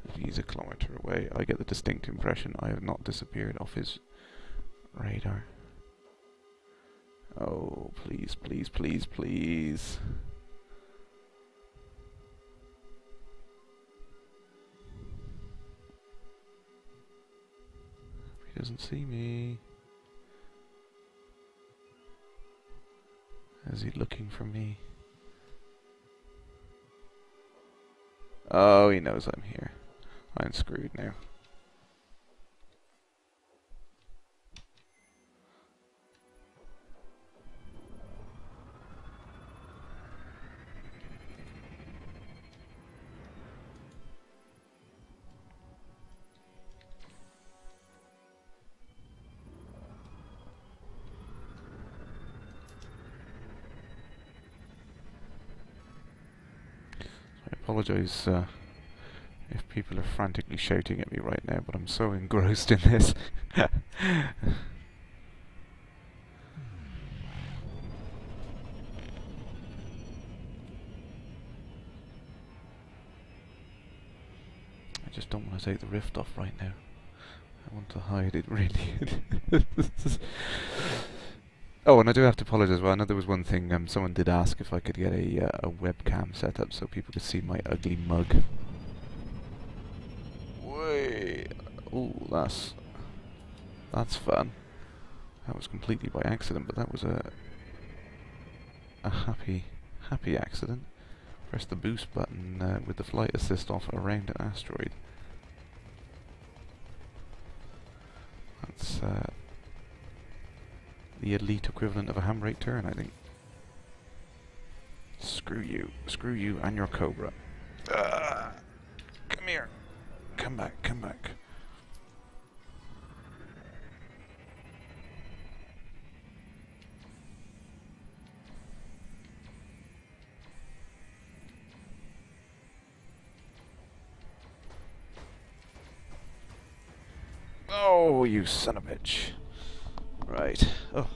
Speaker 1: If he's a kilometer away, I get the distinct impression I have not disappeared off his radar. Oh, please. He doesn't see me. Is he looking for me? Oh, he knows I'm here. I'm screwed now. I apologise if people are frantically shouting at me right now, but I'm so engrossed in this. I just don't want to take the rift off right now. I want to hide it really. Oh, and I do have to apologise as well. I know there was one thing, someone did ask if I could get a webcam set up so people could see my ugly mug. Wait. Ooh, that's fun. That was completely by accident, but that was a happy accident. Press the boost button with the flight assist off around an asteroid. That's the elite equivalent of a handbrake turn, I think. Screw you and your Cobra. Come here. Come back. Oh, you son of a bitch. Right. Oh.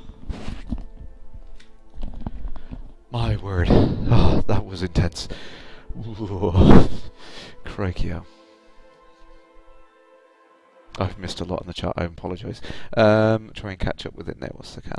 Speaker 1: My word. Oh, that was intense. Ooh. Crikey. I've missed a lot in the chat, I apologise. Try and catch up with it now whilst I can.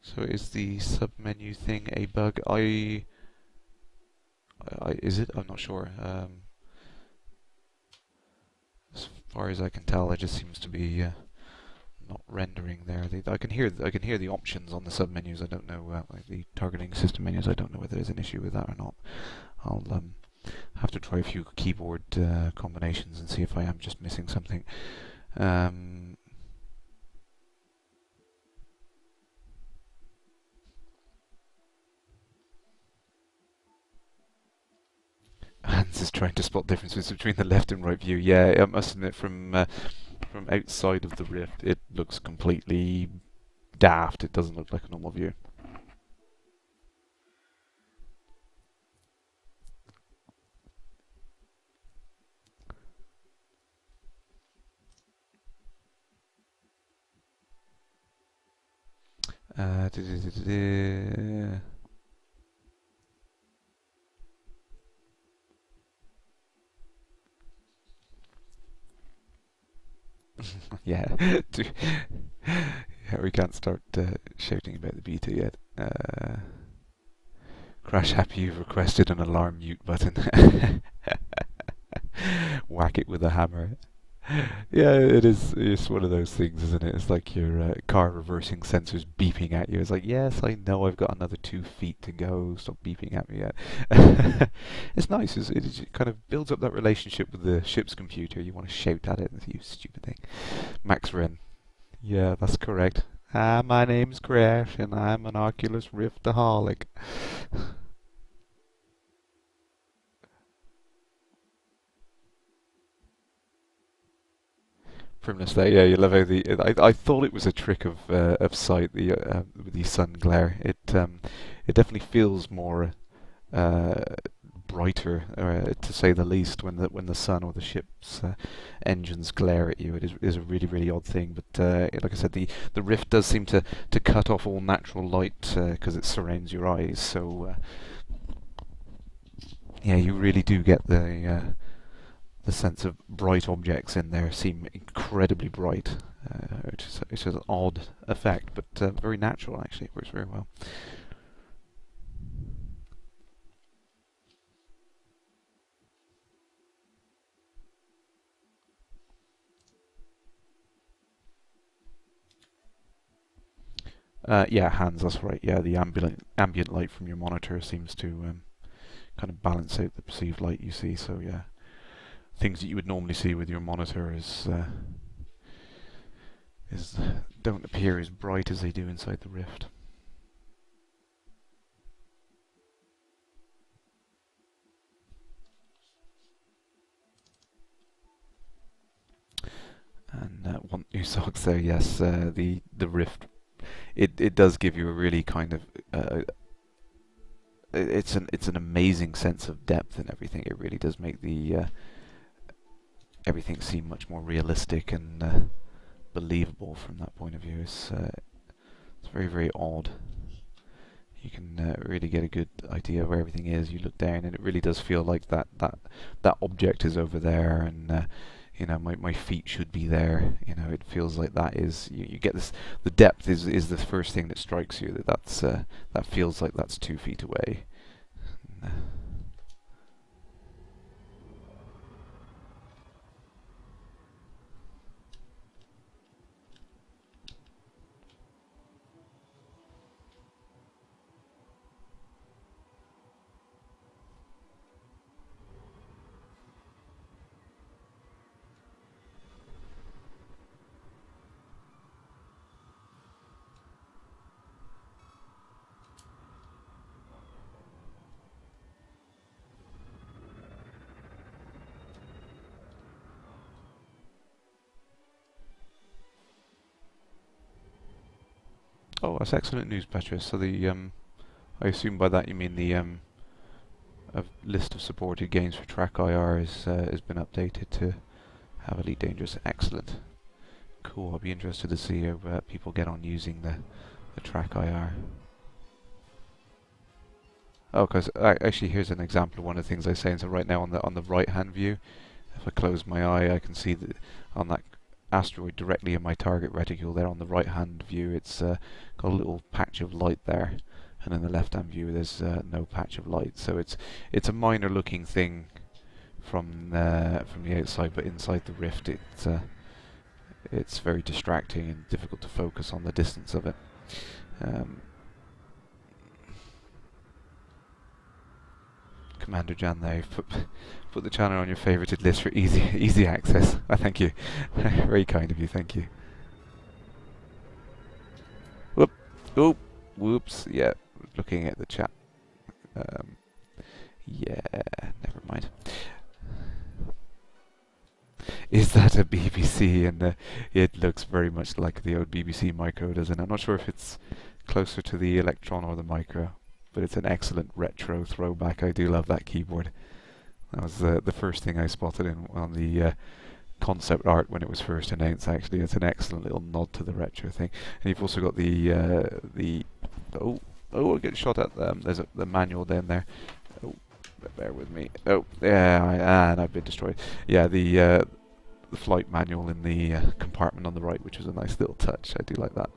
Speaker 1: So is the sub-menu thing a bug? Is it? I'm not sure. As far as I can tell, it just seems to be not rendering there. I can hear the options on the sub-menus. I don't know like the targeting system menus. I don't know whether there's an issue with that or not. I'll have to try a few keyboard combinations and see if I am just missing something. Hans is trying to spot differences between the left and right view. Yeah, I must admit, from outside of the Rift, it looks completely daft. It doesn't look like a normal view. Yeah. Yeah, we can't start shouting about the beta yet. Crash happy you've requested an alarm mute button. Whack it with a hammer. Yeah, it is. It's one of those things, isn't it? It's like your car reversing sensors beeping at you. It's like, yes, I know I've got another 2 feet to go. Stop beeping at me yet. It's nice. It kind of builds up that relationship with the ship's computer. You want to shout at it, you stupid thing. Max Wren. Yeah, that's correct. My name's Kerrash, and I'm an Oculus Riftaholic. Primness there, yeah, you love how I thought it was a trick of sight, with the sun glare. It definitely feels more uh, brighter, to say the least, when the sun or the ship's engines glare at you. It is a really odd thing, but like I said, the Rift does seem to cut off all natural light because it surrounds your eyes. So yeah, you really do get the sense of bright objects in there seem incredibly bright, which is an odd effect, but very natural actually. It works very well. Yeah, hands, that's right. Yeah, the ambient light from your monitor seems to kind of balance out the perceived light you see. So yeah, things that you would normally see with your monitor is don't appear as bright as they do inside the Rift. And one new socks there, yes, the Rift. It does give you a really kind of it's an amazing sense of depth and everything. It really does make the everything seem much more realistic and believable from that point of view. It's very odd. You can really get a good idea of where everything is. You look down, and it really does feel like that object is over there, and you know, my feet should be there. You know, it feels like that is you get this. The depth is the first thing that strikes you. That feels like that's 2 feet away. Oh, that's excellent news, Petra. So I assume by that you mean the a list of supported games for Track IR has been updated to heavily dangerous. Excellent. Cool. I'll be interested to see how people get on using the Track IR. Oh, because actually, here's an example of one of the things I was saying. So right now on the right hand view, if I close my eye, I can see that on that asteroid directly in my target reticule there on the right hand view, it's got a little patch of light there, and in the left hand view there's no patch of light. So it's a minor looking thing from the outside, but inside the Rift it's very distracting and difficult to focus on the distance of it. Um, Commander Jan there, you've put the channel on your favorited list for easy access. Thank you. Very kind of you, thank you. Whoop. Oh, whoops. Yeah, looking at the chat. Yeah, never mind. Is that a BBC? And it looks very much like the old BBC Micro, doesn't it? I'm not sure if it's closer to the Electron or the Micro, but it's an excellent retro throwback. I do love that keyboard. That was the first thing I spotted on the concept art when it was first announced. Actually, it's an excellent little nod to the retro thing. And you've also got the I get shot at. There's the manual down there. Oh, bear with me. Oh, yeah, and I've been destroyed. Yeah, the flight manual in the compartment on the right, which was a nice little touch. I do like that.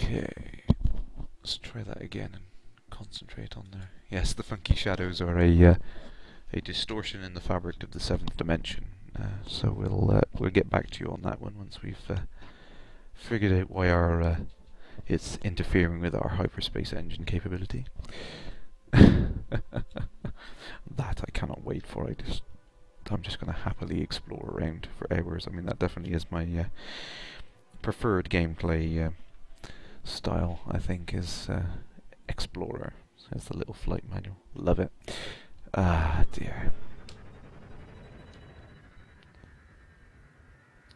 Speaker 1: Okay, let's try that again and concentrate on there. Yes, the funky shadows are a distortion in the fabric of the seventh dimension. So we'll get back to you on that one once we've figured out why our it's interfering with our hyperspace engine capability. That I cannot wait for. I'm just going to happily explore around for hours. I mean, that definitely is my preferred gameplay style. I think is Explorer. So there's the little flight manual. Love it. Ah dear.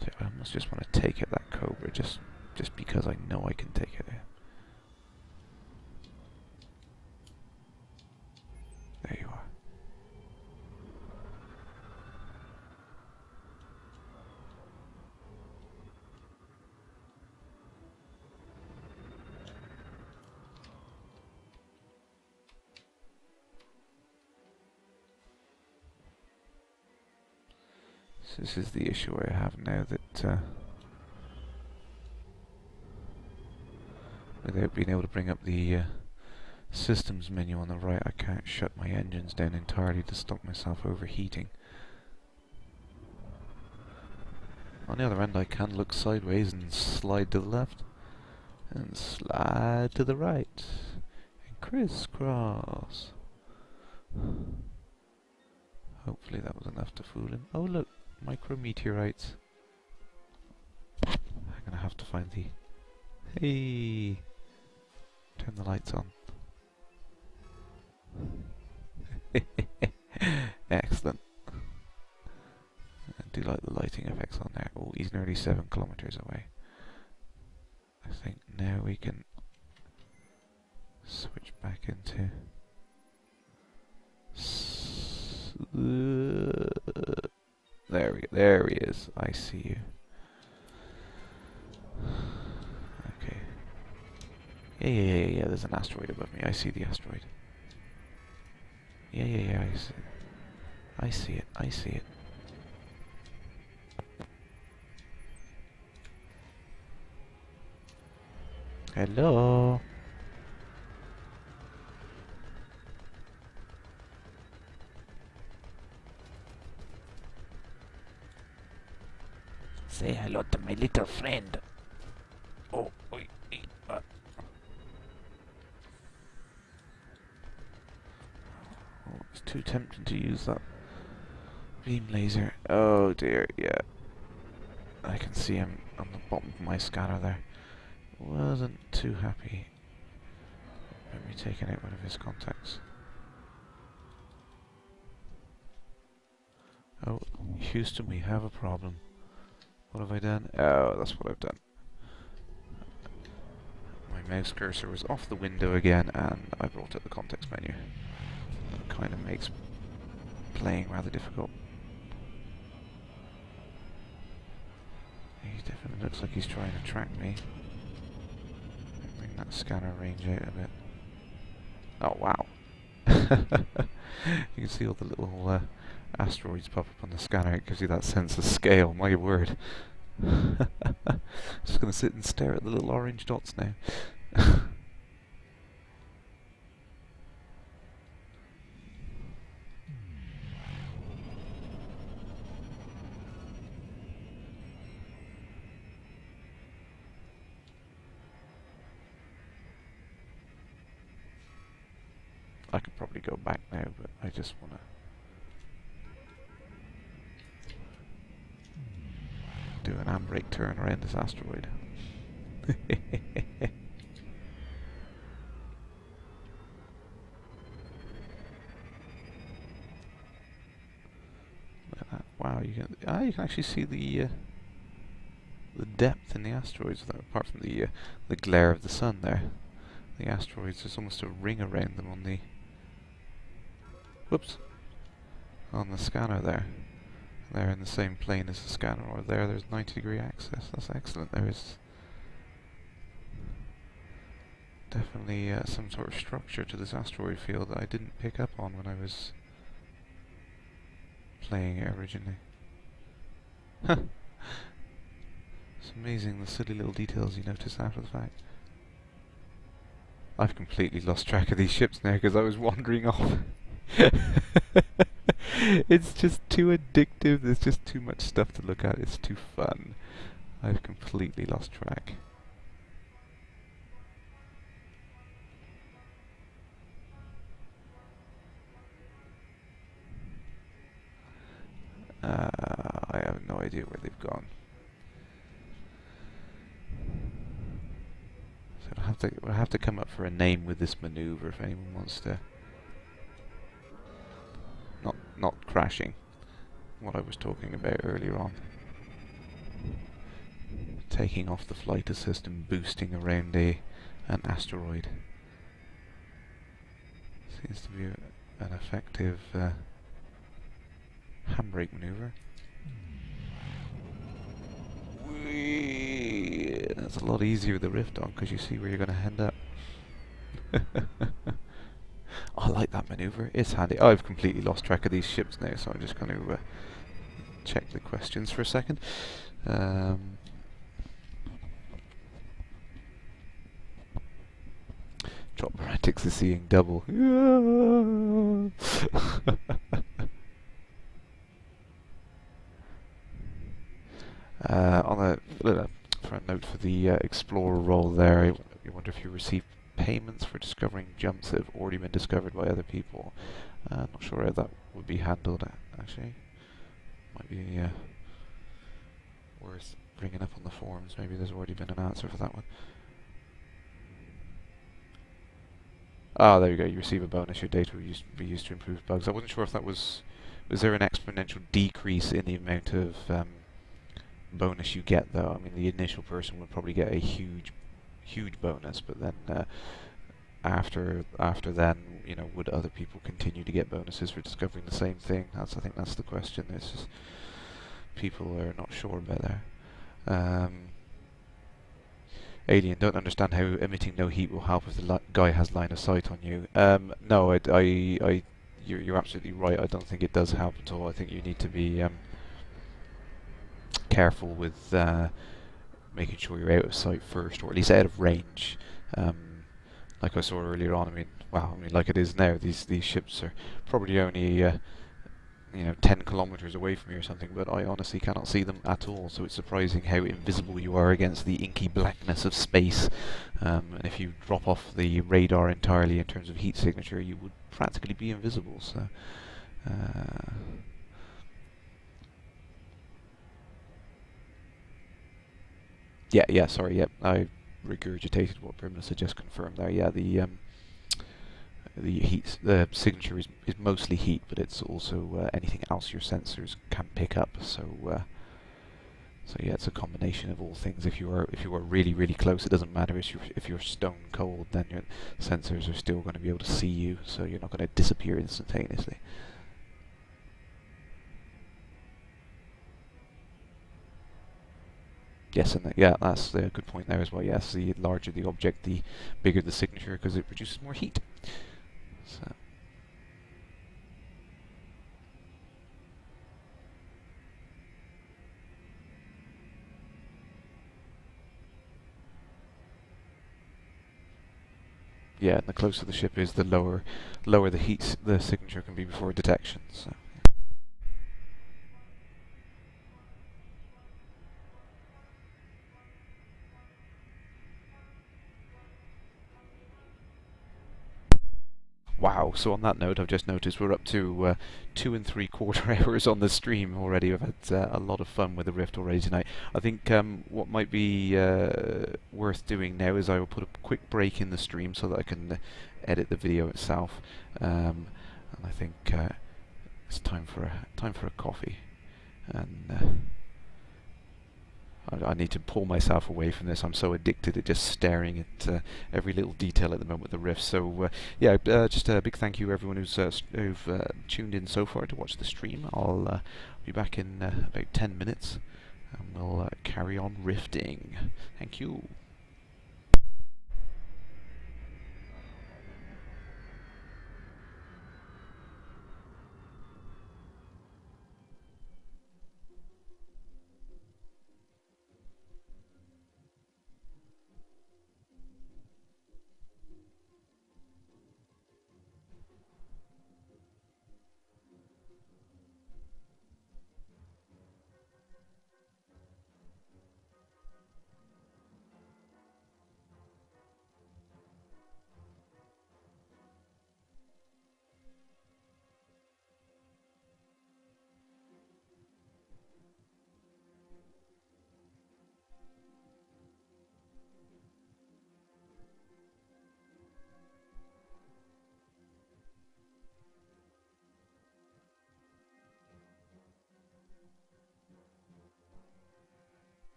Speaker 1: So I almost just want to take it, that Cobra, just because I know I can take it. There you are. So this is the issue I have now, that without being able to bring up the systems menu on the right, I can't shut my engines down entirely to stop myself overheating. On the other hand, I can look sideways and slide to the left and slide to the right and crisscross. Hopefully that was enough to fool him. Oh look, micrometeorites. I'm gonna have to find the... Hey! Turn the lights on. Excellent. I do like the lighting effects on there. Oh, he's nearly 7 kilometers away. I think now we can switch back into... There he is. I see you. Okay. Yeah, there's an asteroid above me. I see the asteroid. Yeah, I see it. Hello? Say hello to my little friend. Oh, it's too tempting to use that beam laser. Oh dear, yeah. I can see him on the bottom of my scanner there. Wasn't too happy about me taking out one of his contacts. Oh, Houston, we have a problem. What have I done? Oh, that's what I've done. My mouse cursor was off the window again, and I brought up the context menu. That kind of makes playing rather difficult. He definitely looks like he's trying to track me. Bring that scanner range out a bit. Oh wow. You can see all the little asteroids pop up on the scanner. It gives you that sense of scale, my word. Just gonna sit and stare at the little orange dots now. I could probably go back now, but I just wanna do an handbrake turn around this asteroid. Wow, you can actually see the depth in the asteroids, though, apart from the glare of the sun there. The asteroids, there's almost a ring around them on the on the scanner there. They're in the same plane as the scanner, or there's 90-degree axis. That's excellent. There is definitely some sort of structure to this asteroid field that I didn't pick up on when I was playing it originally. Huh. It's amazing the silly little details you notice after the fact. I've completely lost track of these ships now because I was wandering off. It's just too addictive, there's just too much stuff to look at, it's too fun. I've completely lost track. I have no idea where they've gone. So we'll have to come up for a name with this maneuver if anyone wants to. Not crashing, what I was talking about earlier on. Taking off the flight assist and boosting around an asteroid. Seems to be an effective handbrake maneuver. Whee! That's a lot easier with the Rift on because you see where you're going to end up. I like that maneuver, it's handy. I've completely lost track of these ships now, so I'm just going to check the questions for a second. Dropmatics is seeing double. For a note for the Explorer role there, you wonder if you receive payments for discovering jumps that have already been discovered by other people. Not sure how that would be handled, actually. Might be worth bringing up on the forums. Maybe there's already been an answer for that one. Ah, there you go. You receive a bonus. Your data will be used to improve bugs. I wasn't sure if that was there an exponential decrease in the amount of bonus you get, though. I mean, the initial person would probably get a huge bonus, but then after then, you know, would other people continue to get bonuses for discovering the same thing? I think that's the question. It's just people are not sure about that. Alien, don't understand how emitting no heat will help if the guy has line of sight on you. No, you're absolutely right. I don't think it does help at all. I think you need to be careful with making sure you're out of sight first, or at least out of range. Like I saw earlier on, I mean, like it is now, these ships are probably only 10 kilometers away from me or something, but I honestly cannot see them at all, so it's surprising how invisible you are against the inky blackness of space. And if you drop off the radar entirely in terms of heat signature, you would practically be invisible. So sorry, I regurgitated what Primness had just confirmed there. Yeah, the signature is mostly heat, but it's also anything else your sensors can pick up. So yeah, it's a combination of all things. If you are really close, it doesn't matter. If you're stone cold, then your sensors are still going to be able to see you, so you're not going to disappear instantaneously. Yes, and that's a good point there as well. Yes, the larger the object, the bigger the signature, because it produces more heat. So. Yeah, and the closer the ship is, the lower the signature can be before detection. So. Wow, so on that note, I've just noticed we're up to 2 3/4 hours on the stream already. We've had a lot of fun with the Rift already tonight. I think what might be worth doing now is I will put a quick break in the stream so that I can edit the video itself. And I think it's time for a coffee. And I need to pull myself away from this. I'm so addicted at just staring at every little detail at the moment with the Rift. So yeah, just a big thank you everyone who's tuned in so far to watch the stream. I'll be back in about 10 minutes and we'll carry on rifting. Thank you.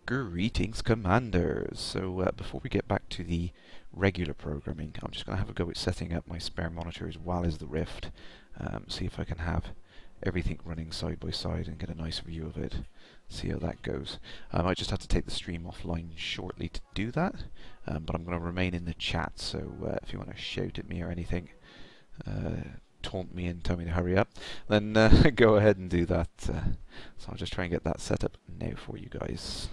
Speaker 1: Greetings, Commanders! So before we get back to the regular programming, I'm just going to have a go at setting up my spare monitor as well as the Rift, see if I can have everything running side by side and get a nice view of it, see how that goes. I might just have to take the stream offline shortly to do that, but I'm going to remain in the chat, so if you want to shout at me or anything, taunt me and tell me to hurry up, then go ahead and do that. So I'll just try and get that set up now for you guys.